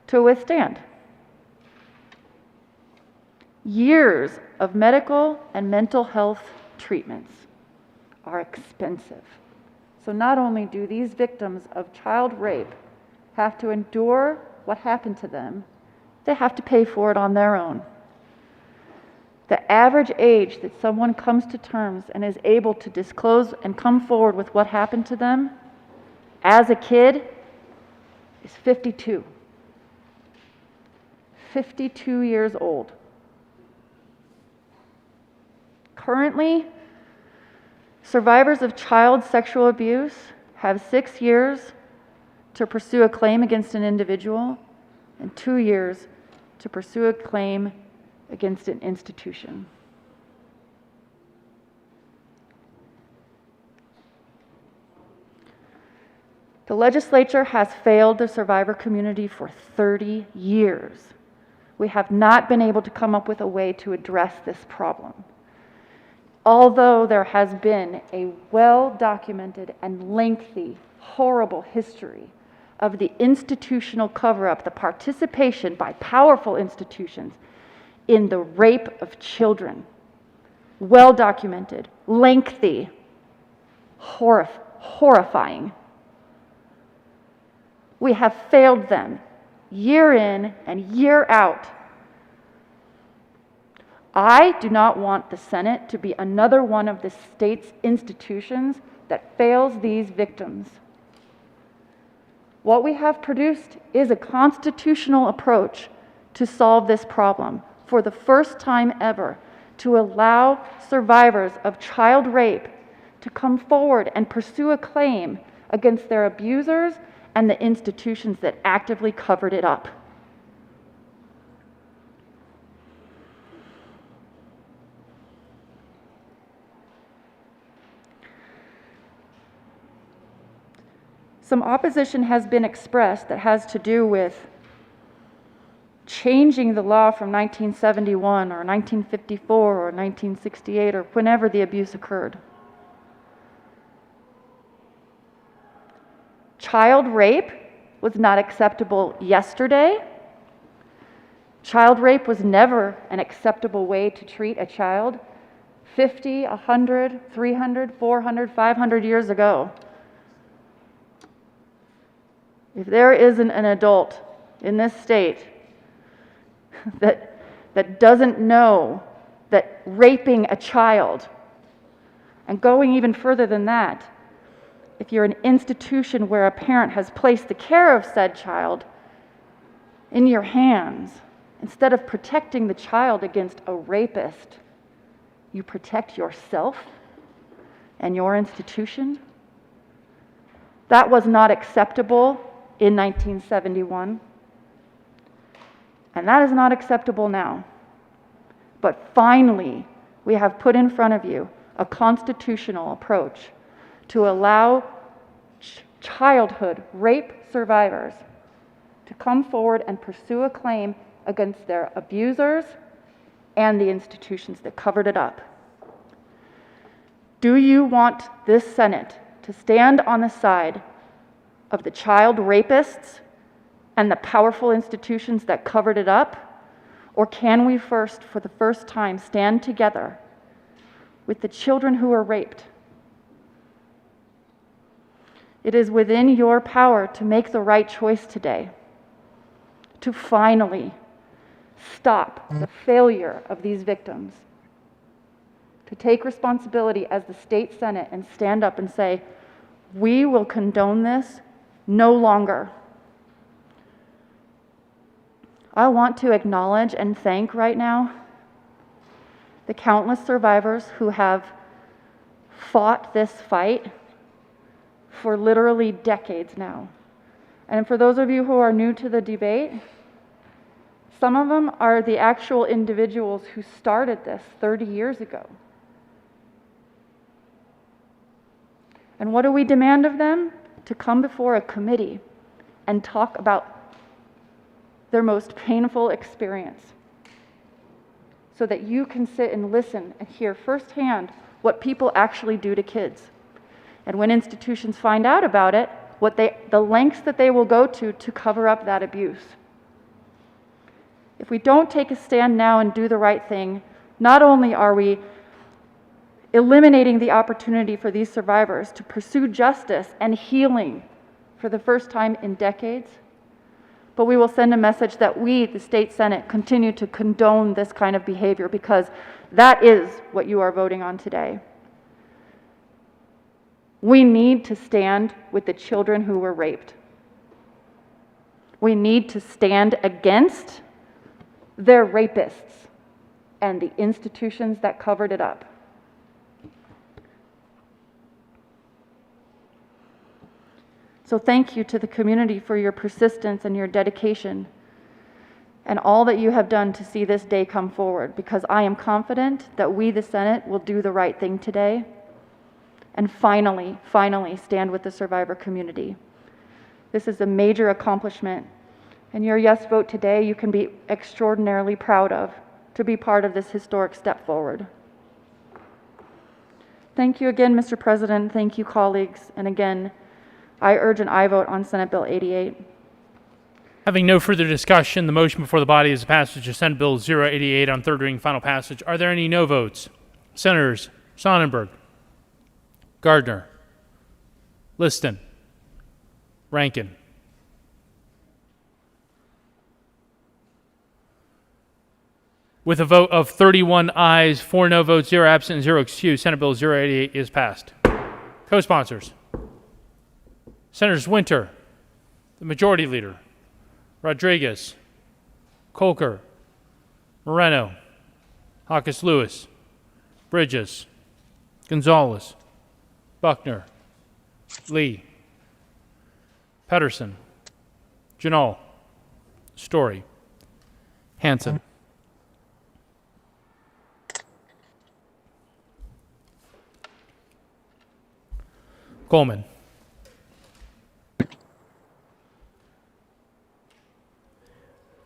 to withstand. Years of medical and mental health treatments are expensive. So not only do these victims of child rape have to endure what happened to them, they have to pay for it on their own. The average age that someone comes to terms and is able to disclose and come forward with what happened to them as a kid is 52. 52 years old. Currently, survivors of child sexual abuse have 6 years to pursue a claim against an individual and 2 years to pursue a claim against an institution. The legislature has failed the survivor community for 30 years. We have not been able to come up with a way to address this problem. Although there has been a well-documented and lengthy, horrible history of the institutional cover-up, the participation by powerful institutions in the rape of children. Well-documented, lengthy, horrifying. We have failed them year in and year out. I do not want the Senate to be another one of the state's institutions that fails these victims. What we have produced is a constitutional approach to solve this problem for the first time ever, to allow survivors of child rape to come forward and pursue a claim against their abusers and the institutions that actively covered it up. Some opposition has been expressed that has to do with changing the law from 1971 or 1954 or 1968 or whenever the abuse occurred. Child rape was not acceptable yesterday. Child rape was never an acceptable way to treat a child 50, 100, 300, 400, 500 years ago. If there isn't an adult in this state that doesn't know that raping a child, and going even further than that, if you're an institution where a parent has placed the care of said child in your hands, instead of protecting the child against a rapist, you protect yourself and your institution. That was not acceptable in 1971, and that is not acceptable now. But finally, we have put in front of you a constitutional approach to allow childhood rape survivors to come forward and pursue a claim against their abusers and the institutions that covered it up. Do you want this Senate to stand on the side of the child rapists and the powerful institutions that covered it up? Or can we first, for the first time, stand together with the children who were raped? It is within your power to make the right choice today, to finally stop the failure of these victims, to take responsibility as the state Senate and stand up and say, we will condone this no longer. I want to acknowledge and thank right now the countless survivors who have fought this fight for literally decades now. And for those of you who are new to the debate, some of them are the actual individuals who started this 30 years ago. And what do we demand of them? To come before a committee and talk about their most painful experience, so that you can sit and listen and hear firsthand what people actually do to kids. And when institutions find out about it, the lengths that they will go to cover up that abuse. If we don't take a stand now and do the right thing, not only are we eliminating the opportunity for these survivors to pursue justice and healing for the first time in decades, but we will send a message that we, the state Senate, continue to condone this kind of behavior, because that is what you are voting on today. We need to stand with the children who were raped. We need to stand against their rapists and the institutions that covered it up. So thank you to the community for your persistence and your dedication and all that you have done to see this day come forward, because I am confident that we, the Senate, will do the right thing today and finally stand with the survivor community. This is a major accomplishment, and your yes vote today you can be extraordinarily proud of, to be part of this historic step forward. Thank you again, Mr. President. Thank you, colleagues. And again, I urge an aye vote on Senate Bill 88. Having no further discussion, the motion before the body is the passage of Senate Bill 088 on third reading, final passage. Are there any no votes? Senators Sonnenberg, Gardner, Liston, Rankin. With a vote of 31 ayes, 4 no votes, 0 absent, and 0 excused, Senate Bill 088 is passed. Co-sponsors: Senators Winter, the Majority Leader, Rodriguez, Kolker, Moreno, Hawkins Lewis, Bridges, Gonzalez, Buckner, Lee, Pedersen, Janal, Story, Hansen. Coleman.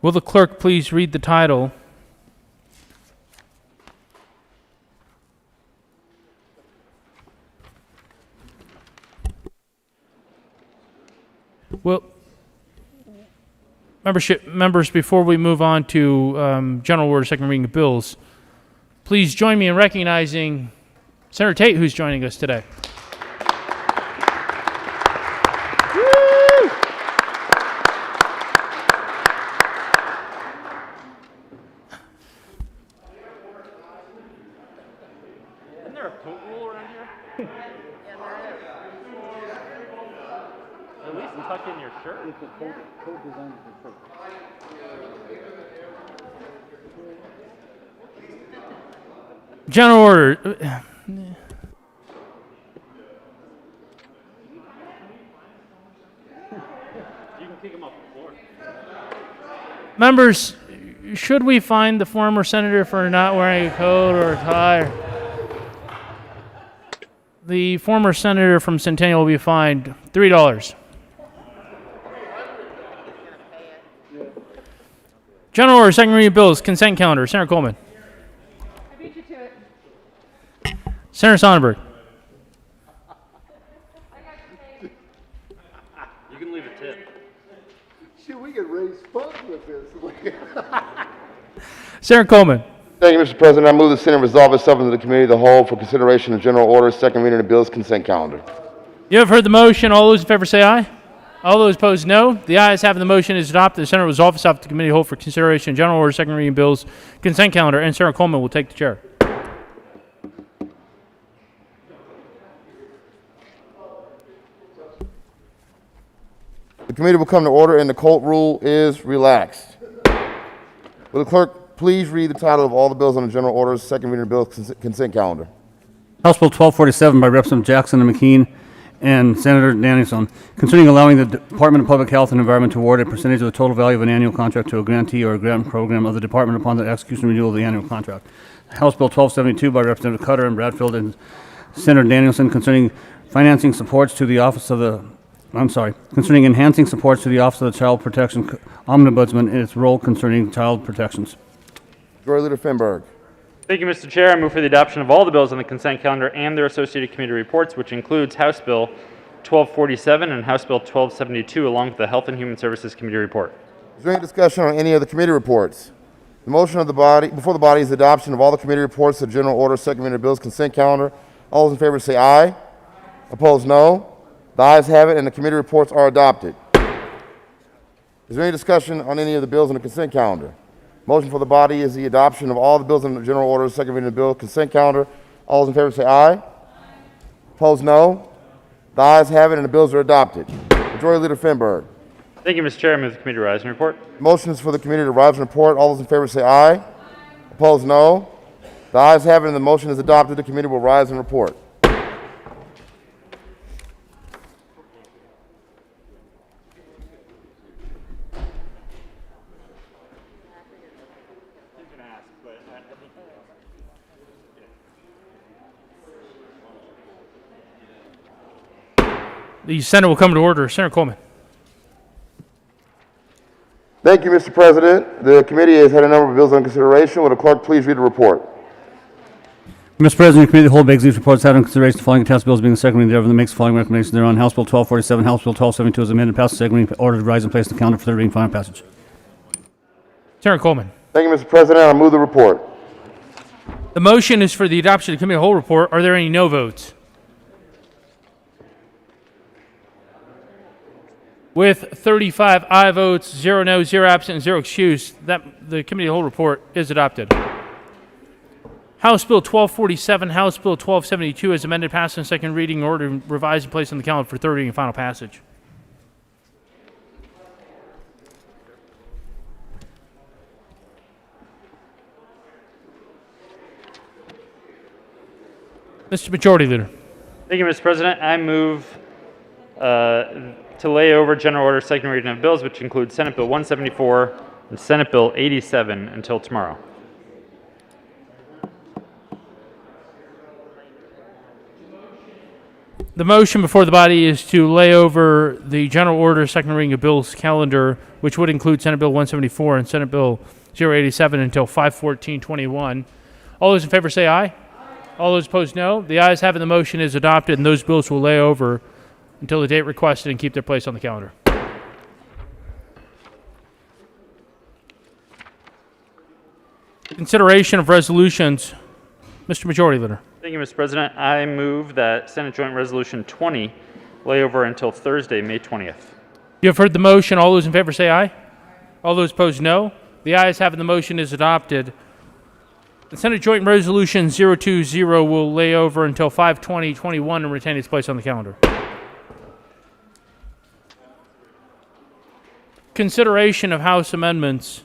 Will the clerk please read the title? Well, members, before we move on to general order, second reading of bills, please join me in recognizing Senator Tate, who's joining us today. General order. Members, should we fine the former senator for not wearing a coat or a tie? The former senator from Centennial will be fined $3. General order, second reading of bills, consent calendar. Senator Coleman. I beat you to it. Senator Sonnenberg. You can leave a tip. Shit, we could raise funds with this. Senator Coleman. Thank you, Mr. President. I move the Senate resolve itself into the committee of the whole for consideration of general orders, second reading of bills, consent calendar. You have heard the motion. All those in favor say aye. All those opposed, no. The ayes having the motion is adopted. The Senate resolve itself to the committee of the whole for consideration of general orders, second reading of bills, consent calendar, and Senator Coleman will take the chair. The committee will come to order and the Colt rule is relaxed. Will the clerk please read the title of all the bills on the general orders, second reading of bills, consent calendar? House Bill 1247 by Representative Jackson and McKean and Senator Danielson, concerning allowing the Department of Public Health and Environment to award a percentage of the total value of an annual contract to a grantee or a grant program of the department upon the execution and renewal of the annual contract. House Bill 1272 by Representative Cutter and Bradfield and Senator Danielson, concerning financing supports to the Office of the concerning enhancing supports to the Office of the Child Protection Ombudsman and its role concerning child protections. Majority Leader Finberg. Thank you, Mr. Chair. I move for the adoption of all the bills on the consent calendar and their associated committee reports, which includes House Bill 1247 and House Bill 1272, along with the Health and Human Services Committee report. Is there any discussion on any of the committee reports? The motion of the body, before the body is adoption of all the committee reports, the general order, second reading of bills, consent calendar. All those in favor say aye. Opposed, no. The ayes have it, and the committee reports are adopted. Is there any discussion on any of the bills on the consent calendar? Motion for the body is the adoption of all the bills in the general order, second reading of the bill, consent calendar. All those in favor say aye. Opposed, no. The ayes have it, and the bills are adopted. Majority Leader Finberg. Thank you, Mr. Chair. I move the committee rise and report. Motion is for the committee to rise and report. All those in favor say aye. Opposed, no. The ayes have it, and the motion is adopted. The committee will rise and report. The Senate will come to order. Senator Coleman. Thank you, Mr. President. The committee has had a number of bills under consideration. Will the clerk please read the report? Mr. President, the committee of the whole begs these reports out in consideration the following task bills being the second reading thereof and makes the following recommendations thereon. House Bill 1247, House Bill 1272 is amended, passed the second reading, ordered to rise and place on the calendar for third reading, final passage. Senator Coleman. Thank you, Mr. President. I move the report. The motion is for the adoption of the committee of the whole report. Are there any no votes? With 35 aye votes, 0 no, 0 absent, 0 excused, the committee of the whole report is adopted. House Bill 1247, House Bill 1272 is amended, passed in second reading, ordered to revise and placed on the calendar for third reading and final passage. Mr. Majority Leader. Thank you, Mr. President. I move to lay over general order second reading of bills, which include Senate Bill 174 and Senate Bill 87 until tomorrow. The motion before the body is to lay over the general order second reading of bills calendar, which would include Senate Bill 174 and Senate Bill 087 until 5/14/21. All those in favor say aye. All those opposed, no. The ayes have it. The motion is adopted, and those bills will lay over until the date requested and keep their place on the calendar. Consideration of resolutions. Mr. Majority Leader. Thank you, Mr. President. I move that Senate Joint Resolution 20 lay over until Thursday, May 20th. You have heard the motion. All those in favor say aye. All those opposed, no. The ayes have it. The motion is adopted. The Senate Joint Resolution 020 will lay over until 5/20/21 and retain its place on the calendar. Consideration of House amendments.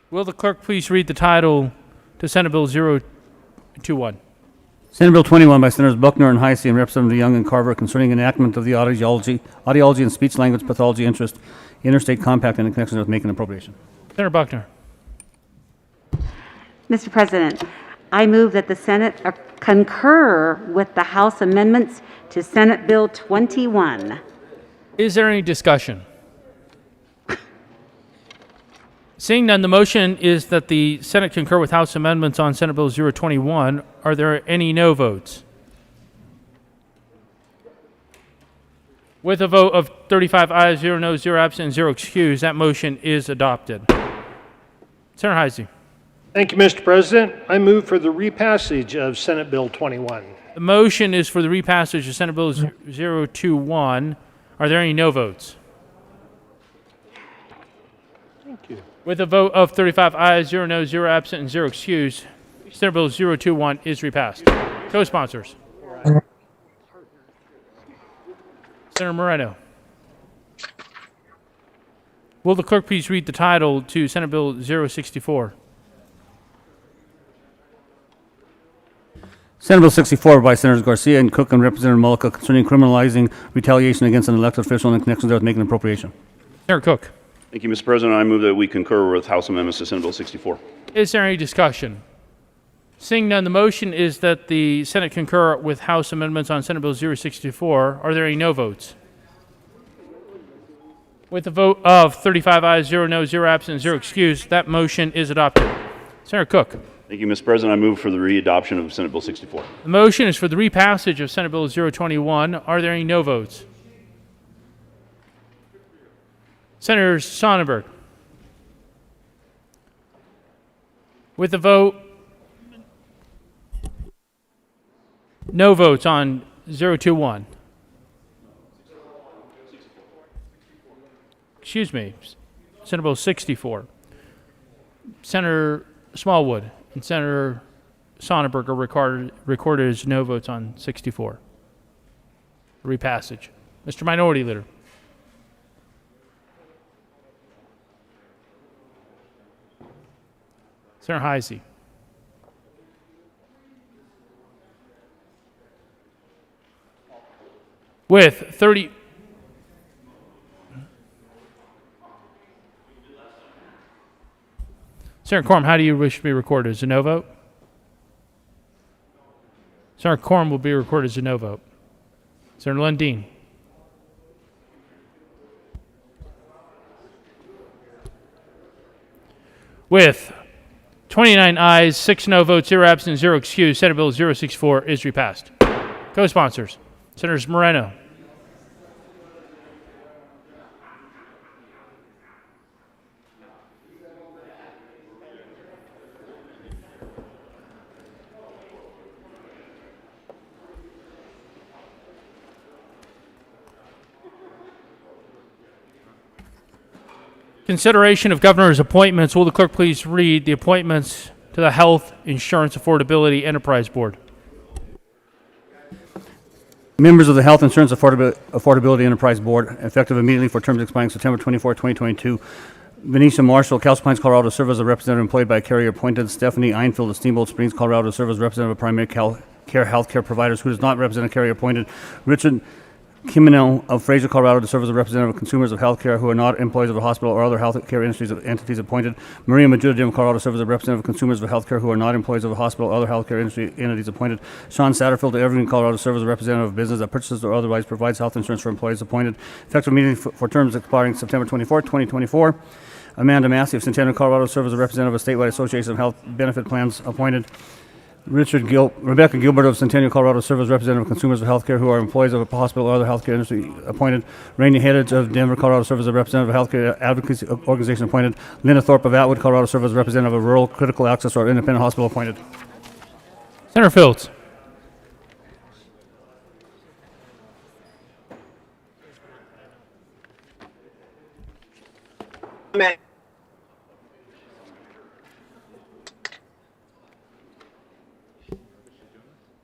Will the clerk please read the title to Senate Bill 021? Senate Bill 21 by Senators Buckner and Heisey and Representative Young and Carver concerning enactment of the audiology and speech language pathology interest interstate compact and in connection with making appropriation. Senator Buckner. Mr. President, I move that the Senate concur with the House amendments to Senate Bill 21. Is there any discussion? Seeing none, the motion is that the Senate concur with House amendments on Senate Bill 021. Are there any no votes? With a vote of 35 ayes, 0 no, 0 absent, and 0 excused, that motion is adopted. Senator Heisey. Thank you, Mr. President. I move for the repassage of Senate Bill 21. The motion is for the repassage of Senate Bill 021. Are there any no votes? Thank you. With a vote of 35 ayes, 0 no, 0 absent, and 0 excused, Senate Bill 021 is repassed. Co-sponsors. Senator Moreno. Will the clerk please read the title to Senate Bill 064? Senate Bill 64 by Senators Garcia and Cook and Representative Mullica concerning criminalizing retaliation against an elected official in connection with making an appropriation. Senator Cook. Thank you, Mr. President. I move that we concur with House amendments to Senate Bill 64. Is there any discussion? Seeing none, the motion is that the Senate concur with House amendments on Senate Bill 064. Are there any no votes? With a vote of 35 ayes, 0 no, 0 absent, 0 excused, that motion is adopted. Senator Cook. Thank you, Mr. President. I move for the readoption of Senate Bill 64. The motion is for the repassage of Senate Bill 021. Are there any no votes? Senator Sonnenberg. With the vote, no votes on 021. Excuse me, Senate Bill 64. Senator Smallwood and Senator Sonnenberg are recorded as no votes on 64. Repassage. Mr. Minority Leader. Senator Heisey. With 30... Senator Quorum, how do you wish to be recorded? As a no vote? Senator Quorum will be recorded as a no vote. Senator Lundeen. With 29 ayes, 6 no votes, 0 absent, 0 excused, Senate Bill 064 is repassed. Co-sponsors, Senators Moreno. Consideration of governor's appointments. Will the clerk please read the appointments to the Health Insurance Affordability Enterprise Board? Members of the Health Insurance Affordability Enterprise Board, effective immediately for terms expiring September 24, 2022. Venetia Marshall, Castle Pines, Colorado, serve as a representative employed by a carrier appointed. Stephanie Einfield of Steamboat Springs, Colorado, serve as representative of primary care healthcare providers who does not represent a carrier appointed. Richard Kimino of Fraser, Colorado, to serve as a representative of consumers of healthcare who are not employees of a hospital or other healthcare entities appointed. Maria Majuda of Colorado, serve as a representative of consumers of healthcare who are not employees of a hospital or other healthcare entities appointed. Sean Satterfield of Evergreen, Colorado, serve as a representative of business that purchases or otherwise provides health insurance for employees appointed. Effective immediately for terms expiring September 24, 2024. Amanda Massey of Centennial, Colorado, serve as a representative of Statewide Association of Health Benefit Plans appointed. Rebecca Gilbert of Centennial, Colorado, serve as representative of consumers of healthcare who are employees of a hospital or other healthcare industry appointed. Rainey Headage of Denver, Colorado, serve as a representative of healthcare advocacy organization appointed. Linda Thorpe of Atwood, Colorado, serve as a representative of rural critical access or independent hospital appointed. Senator Fields.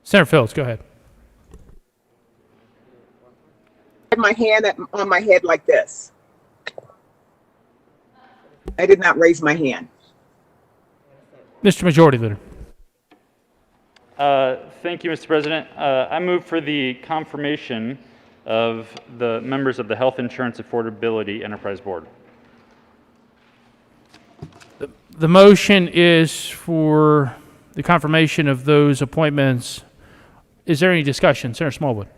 Senator Fields, go ahead. My hand on my head like this. I did not raise my hand. Mr. Majority Leader. Thank you, Mr. President. I move for the confirmation of the members of the Health Insurance Affordability Enterprise Board. The motion is for the confirmation of those appointments. Is there any discussion? Senator Smallwood.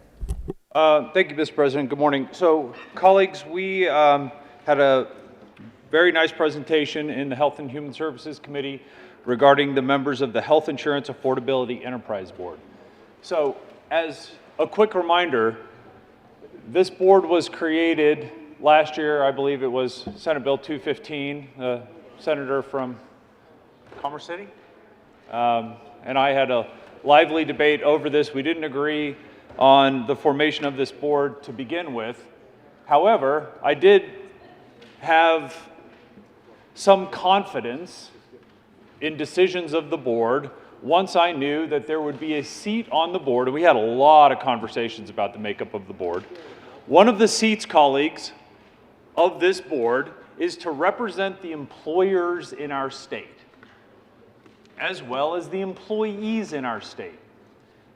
Thank you, Mr. President. Good morning. So, colleagues, we had a very nice presentation in the Health and Human Services Committee regarding the members of the Health Insurance Affordability Enterprise Board. So, as a quick reminder, this board was created last year. I believe it was Senate Bill 215, the senator from Commerce City, and I had a lively debate over this. We didn't agree on the formation of this board to begin with. However, I did have some confidence in decisions of the board once I knew that there would be a seat on the board, and we had a lot of conversations about the makeup of the board. One of the seats, colleagues, of this board is to represent the employers in our state, as well as the employees in our state.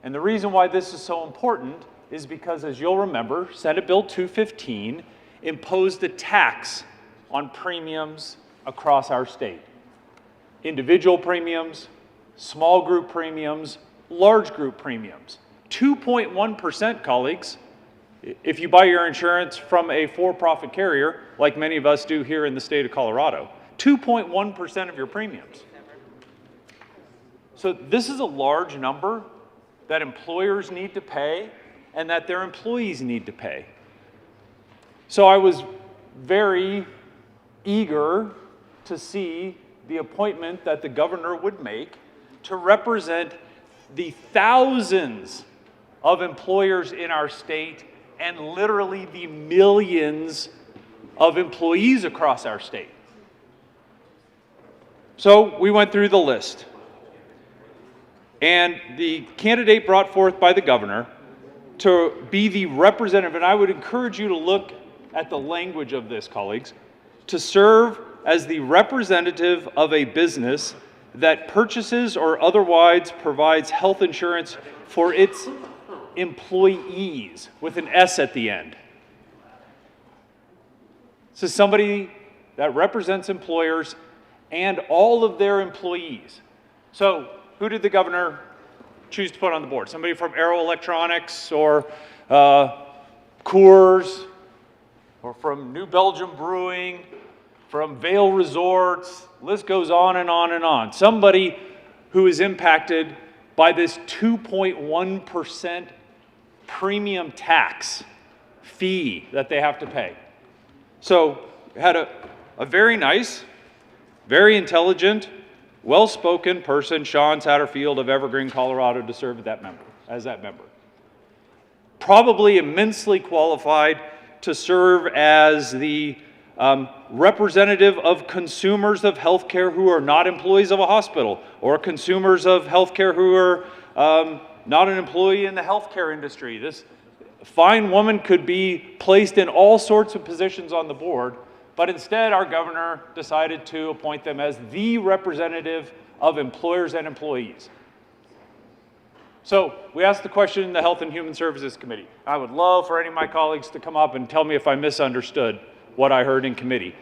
And the reason why this is so important is because, as you'll remember, Senate Bill 215 imposed a tax on premiums across our state. Individual premiums, small group premiums, large group premiums. 2.1%, colleagues, if you buy your insurance from a for-profit carrier, like many of us do here in the state of Colorado. 2.1% of your premiums. So this is a large number that employers need to pay and that their employees need to pay. So I was very eager to see the appointment that the governor would make to represent the thousands of employers in our state and literally the millions of employees across our state. So we went through the list. And the candidate brought forth by the governor to be the representative, and I would encourage you to look at the language of this, colleagues, to serve as the representative of a business that purchases or otherwise provides health insurance for its employees, with an S at the end. So somebody that represents employers and all of their employees. So who did the governor choose to put on the board? Somebody from Arrow Electronics or Coors, or from New Belgium Brewing, from Vail Resorts, list goes on and on and on. Somebody who is impacted by this 2.1% premium tax fee that they have to pay. So had a very nice, very intelligent, well-spoken person, Sean Satterfield of Evergreen, Colorado, to serve as that member. Probably immensely qualified to serve as the representative of consumers of healthcare who are not employees of a hospital, or consumers of healthcare who are not an employee in the healthcare industry. This fine woman could be placed in all sorts of positions on the board, but instead our governor decided to appoint them as the representative of employers and employees. So we asked the question in the Health and Human Services Committee. I would love for any of my colleagues to come up and tell me if I misunderstood what I heard in committee.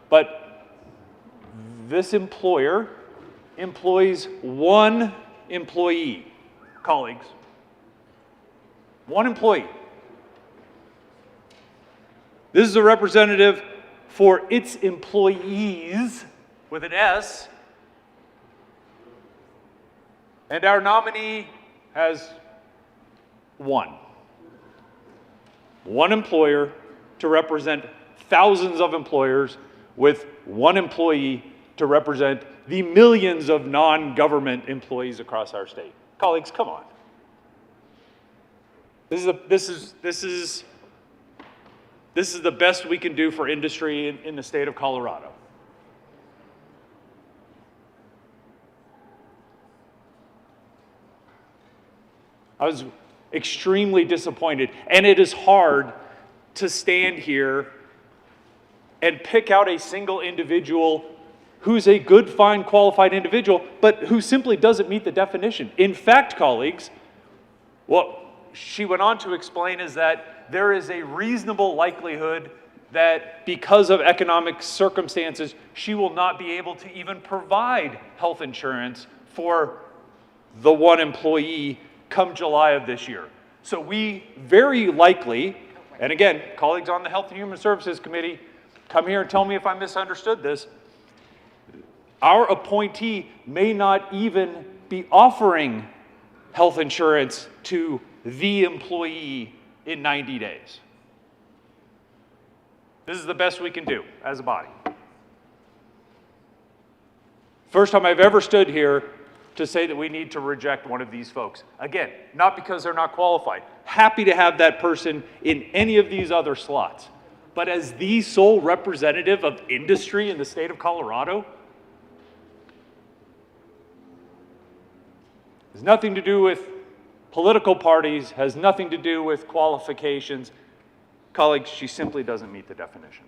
But this employer employs one employee, colleagues. One employee. This is a representative for its employees, with an S, and our nominee has one employer to represent thousands of employers, with one employee to represent the millions of non-government employees across our state. Colleagues, come on. This is the best we can do for industry in the state of Colorado. I was extremely disappointed, and it is hard to stand here and pick out a single individual who's a good, fine, qualified individual, but who simply doesn't meet the definition. In fact, colleagues, what she went on to explain is that there is a reasonable likelihood that because of economic circumstances, she will not be able to even provide health insurance for the one employee come July of this year. So we very likely, and again, colleagues on the Health and Human Services Committee, come here and tell me if I misunderstood this. Our appointee may not even be offering health insurance to the employee in 90 days. This is the best we can do as a body. First time I've ever stood here to say that we need to reject one of these folks. Again, not because they're not qualified. Happy to have that person in any of these other slots. But as the sole representative of industry in the state of Colorado, has nothing to do with political parties, has nothing to do with qualifications. Colleagues, she simply doesn't meet the definition.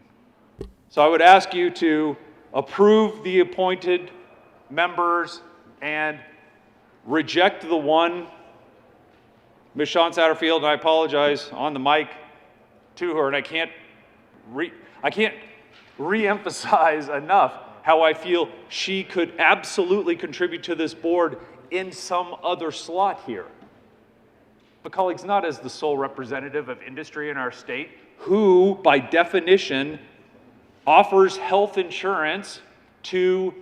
So I would ask you to approve the appointed members and reject the one, Ms. Sean Satterfield, and I apologize on the mic to her, and I can't re-emphasize enough how I feel she could absolutely contribute to this board in some other slot here. But colleagues, not as the sole representative of industry in our state, who, by definition, offers health insurance to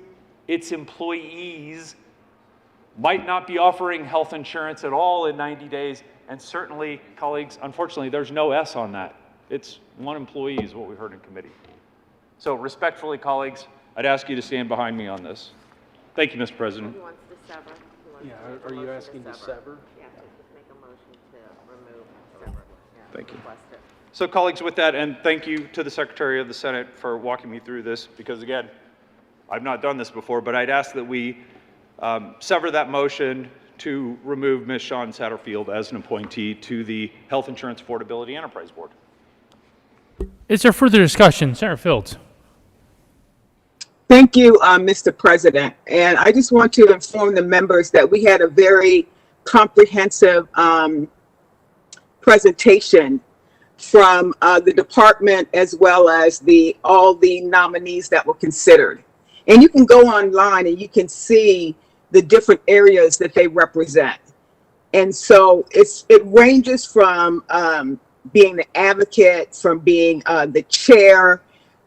its employees, might not be offering health insurance at all in 90 days, and certainly, colleagues, unfortunately, there's no S on that. It's one employee is what we heard in committee. So respectfully, colleagues, I'd ask you to stand behind me on this. Thank you, Mr. President. Yeah, are you asking to sever? Thank you. So colleagues, with that, and thank you to the Secretary of the Senate for walking me through this, because again, I've not done this before, but I'd ask that we sever that motion to remove Ms. Shawn Satterfield as an appointee to the Health Insurance Affordability Enterprise Board. Is there further discussion? Senator Fields. Thank you, Mr. President. And I just want to inform the members that we had a very comprehensive presentation from the department, as well as all the nominees that were considered. And you can go online and you can see the different areas that they represent. And so it ranges from being the advocate, from being the chair,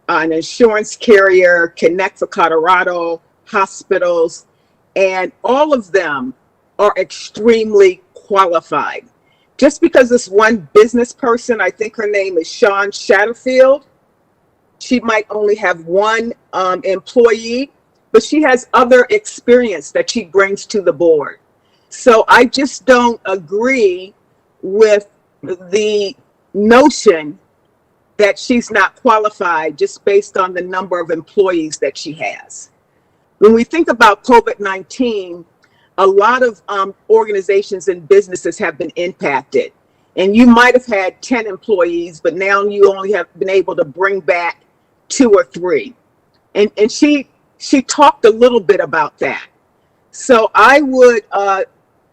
an insurance carrier, Connect for Colorado, hospitals, and all of them are extremely qualified. Just because this one business person, I think her name is Shawn Satterfield, she might only have one employee, but she has other experience that she brings to the board. So I just don't agree with the notion that she's not qualified just based on the number of employees that she has. When we think about COVID-19, a lot of organizations and businesses have been impacted. And you might have had 10 employees, but now you only have been able to bring back 2 or 3. And she talked a little bit about that. So I would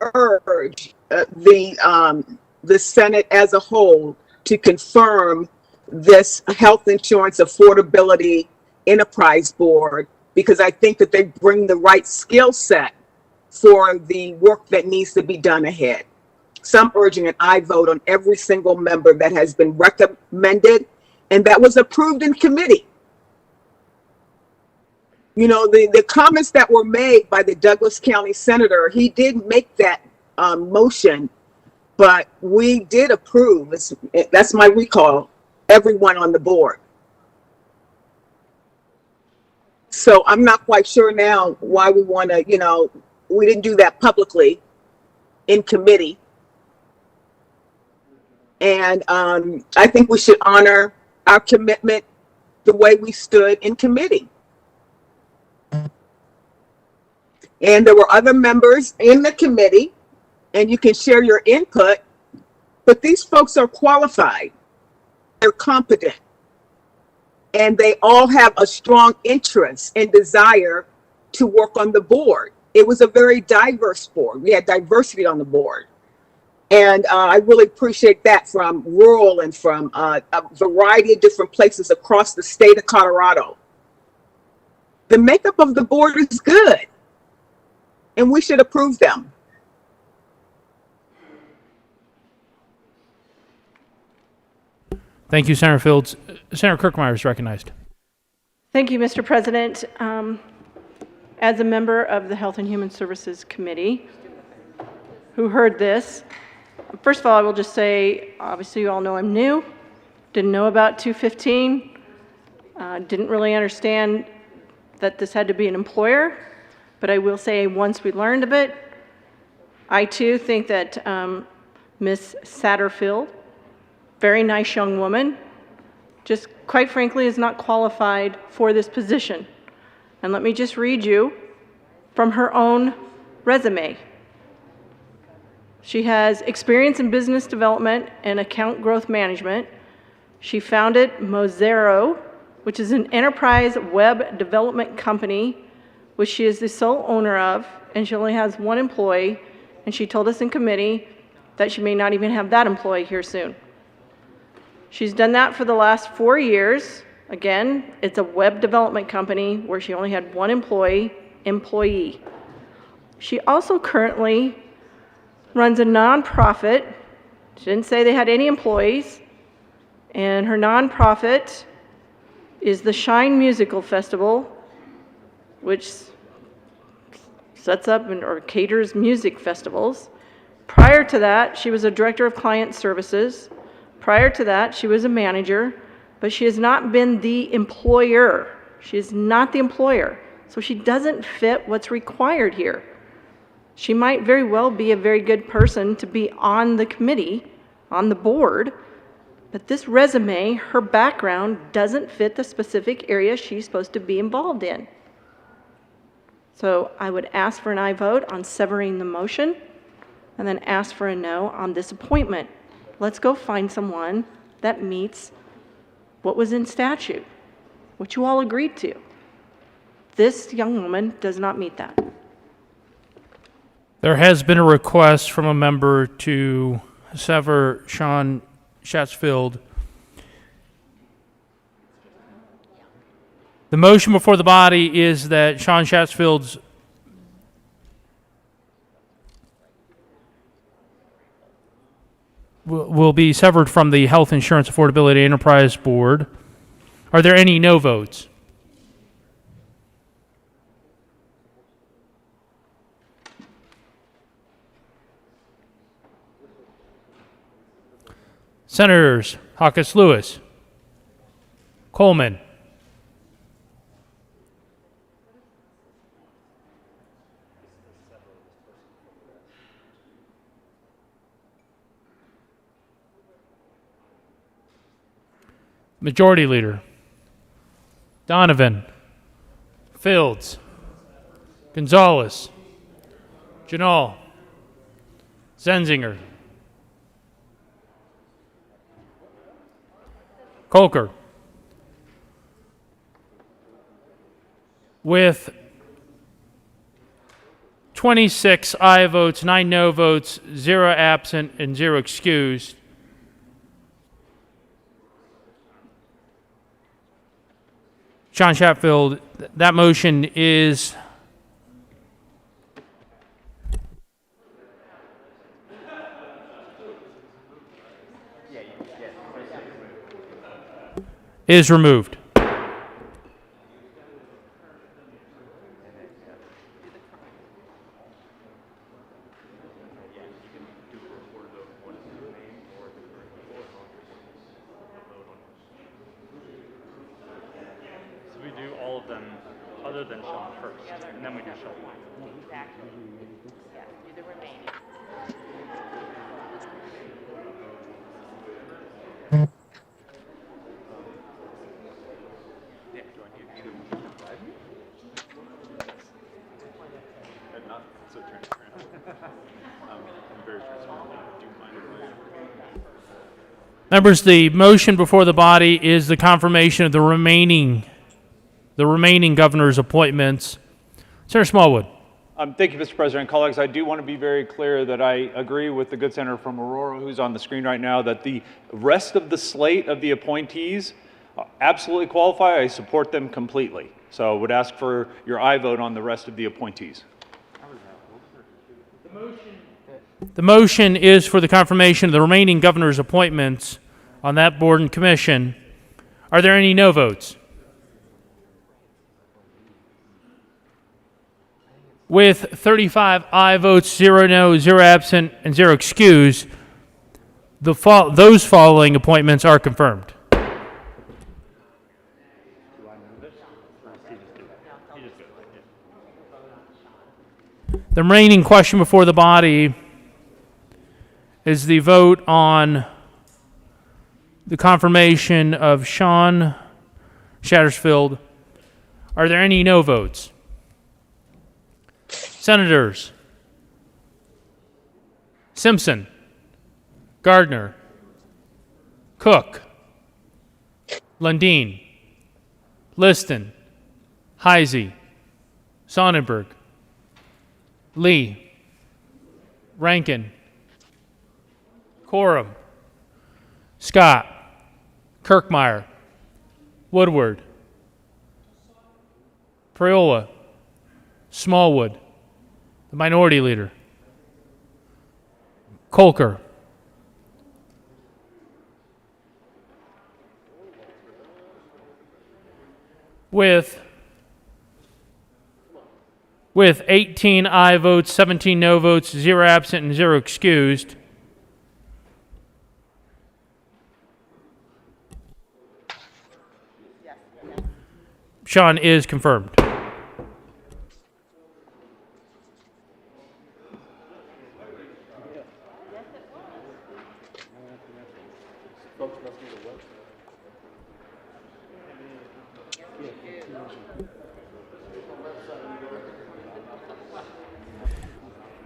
urge the Senate as a whole to confirm this Health Insurance Affordability Enterprise Board, because I think that they bring the right skill set for the work that needs to be done ahead. So I'm urging an aye vote on every single member that has been recommended and that was approved in committee. You know, the comments that were made by the Douglas County Senator, he did make that motion, but we did approve, that's my recall, everyone on the board. So I'm not quite sure now why we want to, you know, we didn't do that publicly in committee. And I think we should honor our commitment the way we stood in committee. And there were other members in the committee, and you can share your input, but these folks are qualified, they're competent, and they all have a strong interest and desire to work on the board. It was a very diverse board. We had diversity on the board. And I really appreciate that from rural and from a variety of different places across the state of Colorado. The makeup of the board is good, and we should approve them. Thank you, Senator Fields. Senator Kirkmeyer is recognized. Thank you, Mr. President. As a member of the Health and Human Services Committee who heard this, first of all, I will just say, obviously you all know I'm new, didn't know about 215, didn't really understand that this had to be an employer, but I will say once we learned of it, I too think that Ms. Satterfield, very nice young woman, just quite frankly is not qualified for this position. And let me just read you from her own resume. She has experience in business development and account growth management. She founded Mozero, which is an enterprise web development company, which she is the sole owner of, and she only has one employee, and she told us in committee that she may not even have that employee here soon. She's done that for the last 4 years. Again, it's a web development company where she only had one employee. She also currently runs a nonprofit. She didn't say they had any employees. And her nonprofit is the Shine Musical Festival, which sets up or caters music festivals. Prior to that, she was a director of client services. Prior to that, she was a manager. but she has not been the employer. She is not the employer. So she doesn't fit what's required here. She might very well be a very good person to be on the committee, on the board, but this resume, her background, doesn't fit the specific area she's supposed to be involved in. So I would ask for an aye vote on severing the motion, and then ask for a no on this appointment. Let's go find someone that meets what was in statute, what you all agreed to. This young woman does not meet that. There has been a request from a member to sever Sean Schatzfield. The motion before the body is that Sean Schatzfield's will be severed from the Health Insurance Affordability Enterprise Board. Are there any no votes? Senators Hawkins Lewis, Coleman, Majority Leader Donovan, Fields, Gonzalez, Janal, Zenzinger, Kolker. With 26 aye votes, 9 no votes, 0 absent, and 0 excused, Sean Schatzfield, that motion is removed. So we do all of them other than Sean first, and then we do Sean. Exactly. Yeah, do the remaining. Members, the motion before the body is the confirmation of the remaining governor's appointments. Senator Smallwood. Thank you, Mr. President. Colleagues, I do want to be very clear that I agree with the good senator from Aurora who's on the screen right now that the rest of the slate of the appointees absolutely qualify. I support them completely. So I would ask for your aye vote on the rest of the appointees. The motion is for the confirmation of the remaining governor's appointments on that board and commission. Are there any no votes? With 35 aye votes, 0 no, 0 absent, and 0 excused, those following appointments are confirmed. The remaining question before the body is the vote on the confirmation of Sean Schatzfield. Are there any no votes? Senators Simpson, Gardner, Cook, Lundin, Liston, Heisey, Sonnenberg, Lee, Rankin, Coram, Scott, Kirkmeyer, Woodward, Priola, Smallwood, the Minority Leader, Kolker, with 18 aye votes, 17 no votes, 0 absent, and 0 excused, Sean is confirmed.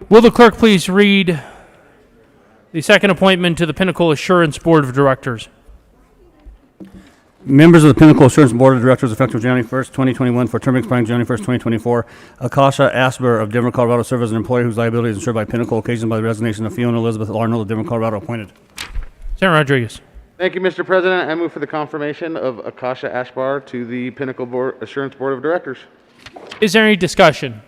Will the clerk please read the second appointment to the Pinnacle Assurance Board of Directors? Members of the Pinnacle Assurance Board of Directors effective January 1st, 2021 for term expiring January 1st, 2024. Akasha Asper of Denver, Colorado serves as an employee whose liability is insured by Pinnacle occasioned by the resignation of Fiona Elizabeth Arnold of Denver, Colorado appointed. Senator Rodriguez. Thank you, Mr. President. I move for the confirmation of Akasha Ashbar to the Pinnacle Assurance Board of Directors. Is there any discussion?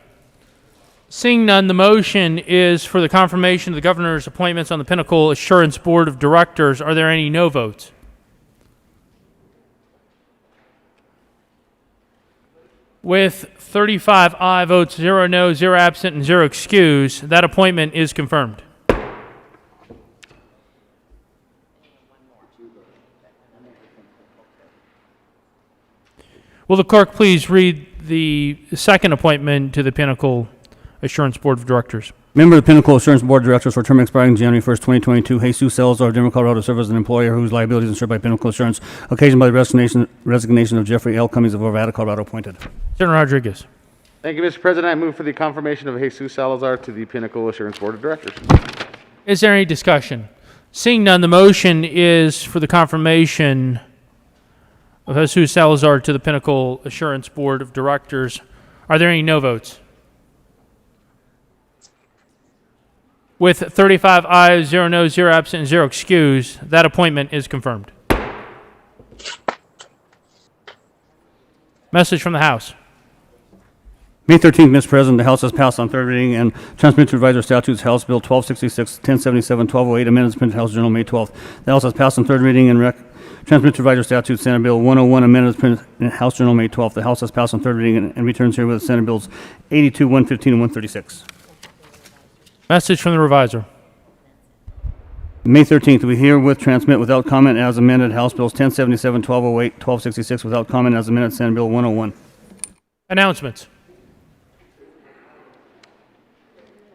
Seeing none, the motion is for the confirmation of the governor's appointments on the Pinnacle Assurance Board of Directors. Are there any no votes? With 35 aye votes, 0 no, 0 absent, and 0 excuse, that appointment is confirmed. Will the clerk please read the second appointment to the Pinnacle Assurance Board of Directors? Member of the Pinnacle Assurance Board of Directors for term expiring January 1st, 2022, Jesus Salazar of Denver, Colorado serves as an employer whose liability is insured by Pinnacle Assurance occasioned by the resignation of Jeffrey L. Cummings of Arvada, Colorado appointed. Senator Rodriguez. Thank you, Mr. President. I move for the confirmation of Jesus Salazar to the Pinnacle Assurance Board of Directors. Is there any discussion? Seeing none, the motion is for the confirmation of Jesus Salazar to the Pinnacle Assurance Board of Directors. Are there any no votes? With 35 ayes, 0 no, 0 absent, and 0 excuse, that appointment is confirmed. Message from the House. May 13th, Mr. President, the House has passed on third reading and transmitted to Revised Statutes House Bill 1266, 1077, 1208, amendments printed House Journal May 12th. The House has passed on third reading and transmitted to Revised Statutes Senate Bill 101, amendments printed in House Journal May 12th. The House has passed on third reading and returns here with Senate Bills 82, 115, and 136. Message from the Reviser. May 13th, we herewith transmit without comment as amended House Bills 1077, 1208, 1266 without comment as amended Senate Bill 101. Announcements.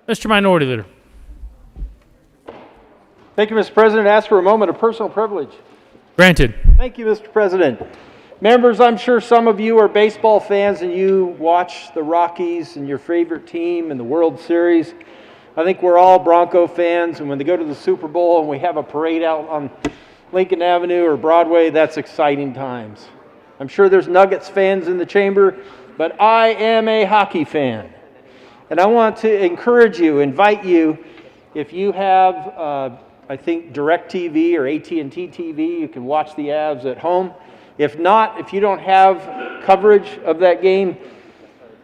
Mr. Minority Leader. Thank you, Mr. President. Ask for a moment of personal privilege. Granted. Thank you, Mr. President. Members, I'm sure some of you are baseball fans and you watch the Rockies and your favorite team in the World Series. I think we're all Bronco fans, and when they go to the Super Bowl and we have a parade out on Lincoln Avenue or Broadway, that's exciting times. I'm sure there's Nuggets fans in the chamber, but I am a hockey fan. And I want to encourage you, invite you, if you have, I think, DirecTV or AT&T TV, you can watch the Avs at home. If not, if you don't have coverage of that game,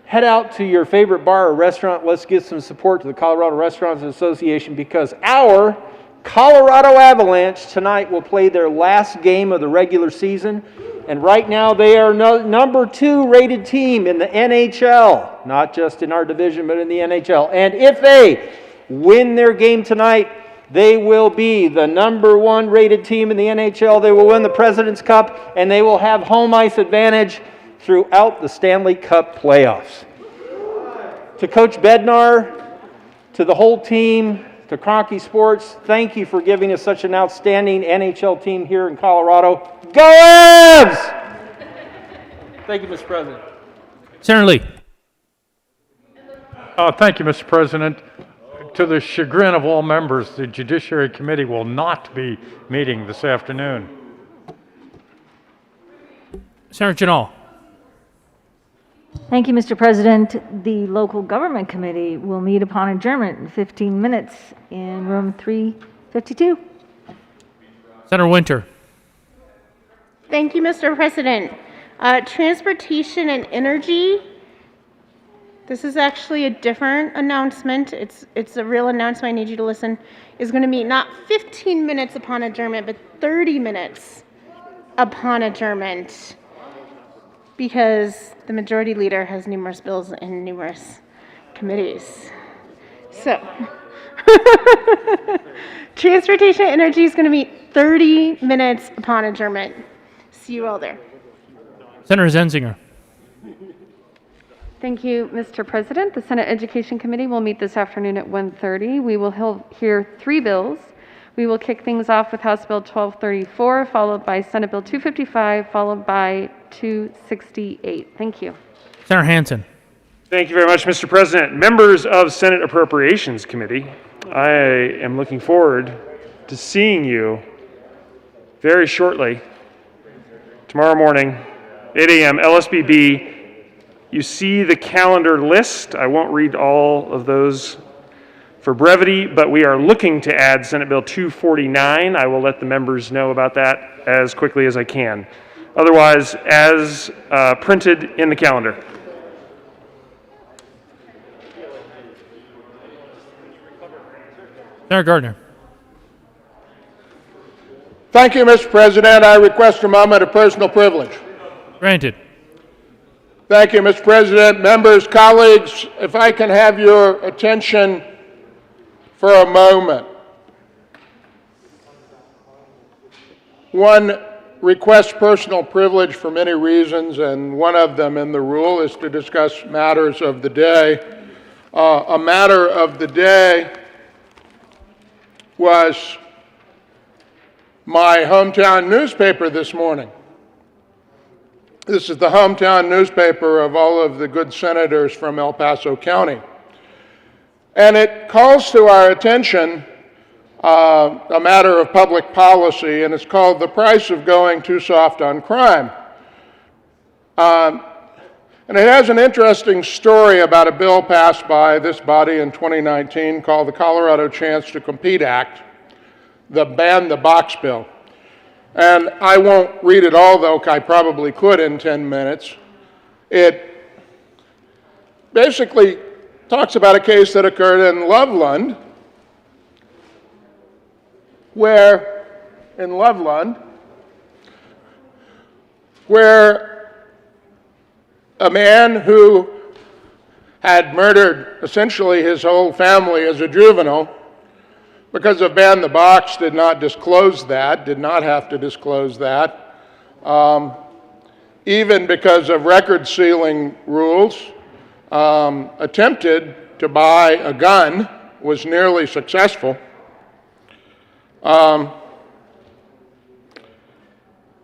head out to your favorite bar or restaurant. Let's give some support to the Colorado Restaurants Association because our Colorado Avalanche tonight will play their last game of the regular season. And right now they are number 2 rated team in the NHL, not just in our division, but in the NHL. And if they win their game tonight, they will be the number 1 rated team in the NHL. They will win the President's Cup, and they will have home ice advantage throughout the Stanley Cup playoffs. To Coach Bednar, to the whole team, to Kroenke Sports, thank you for giving us such an outstanding NHL team here in Colorado. Go Avs! Thank you, Mr. President. Senator Lee. Thank you, Mr. President. To the chagrin of all members, the Judiciary Committee will not be meeting this afternoon. Senator Janal. Thank you, Mr. President. The Local Government Committee will meet upon adjournment in 15 minutes in room 352. Senator Winter. Thank you, Mr. President. Transportation and Energy. This is actually a different announcement. It's a real announcement. I need you to listen. Is going to meet not 15 minutes upon adjournment, but 30 minutes upon adjournment, because the majority leader has numerous bills in numerous committees. So, Transportation and Energy is going to meet 30 minutes upon adjournment. See you all there. Senator Zenzinger. Thank you, Mr. President. The Senate Education Committee will meet this afternoon at 1:30. We will hear 3 bills. We will kick things off with House Bill 1234, followed by Senate Bill 255, followed by 268. Thank you. Senator Hansen. Thank you very much, Mr. President. Members of Senate Appropriations Committee, I am looking forward to seeing you very shortly, tomorrow morning, 8 a.m., LSBB. You see the calendar list. I won't read all of those for brevity, but we are looking to add Senate Bill 249. I will let the members know about that as quickly as I can. Otherwise, as printed in the calendar. Senator Gardner. Thank you, Mr. President. I request a moment of personal privilege. Granted. Thank you, Mr. President. Members, colleagues, if I can have your attention for a moment. One requests personal privilege for many reasons, and one of them in the rule is to discuss matters of the day. A matter of the day was my hometown newspaper this morning. This is the hometown newspaper of all of the good senators from El Paso County. And it calls to our attention a matter of public policy, and it's called The Price of Going Too Soft on Crime. And it has an interesting story about a bill passed by this body in 2019 called the Colorado Chance to Compete Act, the Ban the Box Bill. And I won't read it all, though I probably could in 10 minutes. It basically talks about a case that occurred in Loveland, where a man who had murdered essentially his whole family as a juvenile, because of Ban the Box, did not disclose that, did not have to disclose that. Even because of record sealing rules, attempted to buy a gun, was nearly successful. And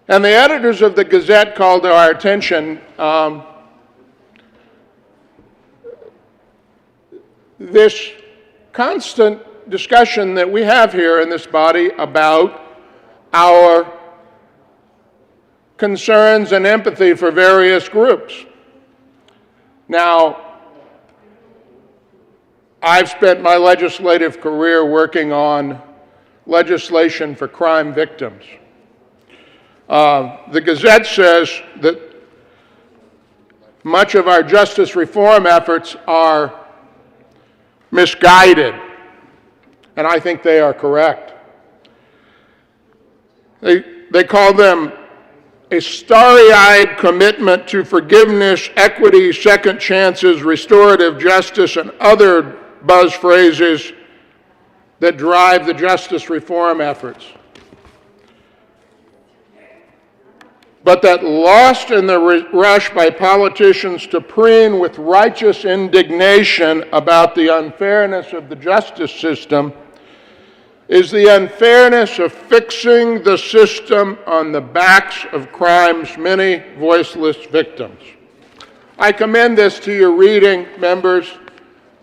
the editors of the Gazette called to our attention this constant discussion that we have here in this body about our concerns and empathy for various groups. Now, I've spent my legislative career working on legislation for crime victims. The Gazette says that much of our justice reform efforts are misguided, and I think they are correct. They call them a starry-eyed commitment to forgiveness, equity, second chances, restorative justice, and other buzz phrases that drive the justice reform efforts. But that lost in the rush by politicians to preen with righteous indignation about the unfairness of the justice system is the unfairness of fixing the system on the backs of crime's many voiceless victims. I commend this to your reading, members.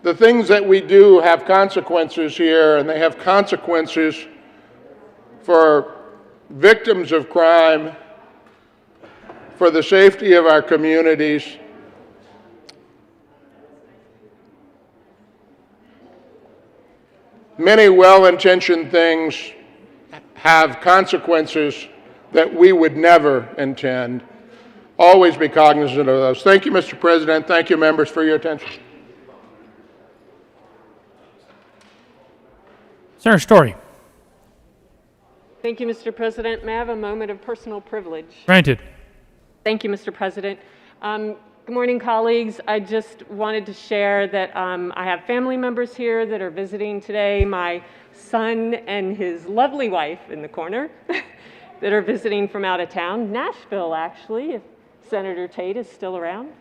The things that we do have consequences here, and they have consequences for victims of crime, for the safety of our communities. Many well-intentioned things have consequences that we would never intend. Always be cognizant of those. Thank you, Mr. President. Thank you, members, for your attention. Senator Story. Thank you, Mr. President. May I have a moment of personal privilege? Granted. Thank you, Mr. President. Good morning, colleagues. I just wanted to share that I have family members here that are visiting today. My son and his lovely wife in the corner that are visiting from out of town, Nashville, actually, if Senator Tate is still around.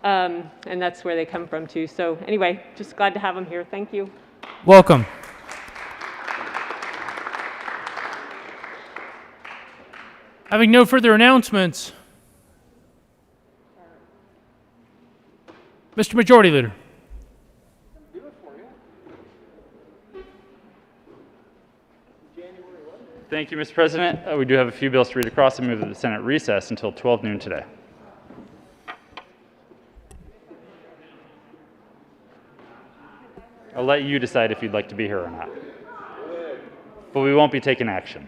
And that's where they come from too. So anyway, just glad to have them here. Thank you. Welcome. Having no further announcements, Mr. Majority Leader. Thank you, Mr. President. We do have a few bills to read across and move that the Senate recess until 12 noon today. I'll let you decide if you'd like to be here or not. But we won't be taking action.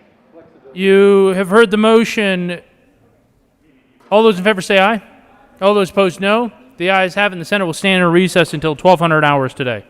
You have heard the motion. All those in favor say aye. All those opposed, no. The ayes have it, and the Senate will stand in recess until 1200 hours today.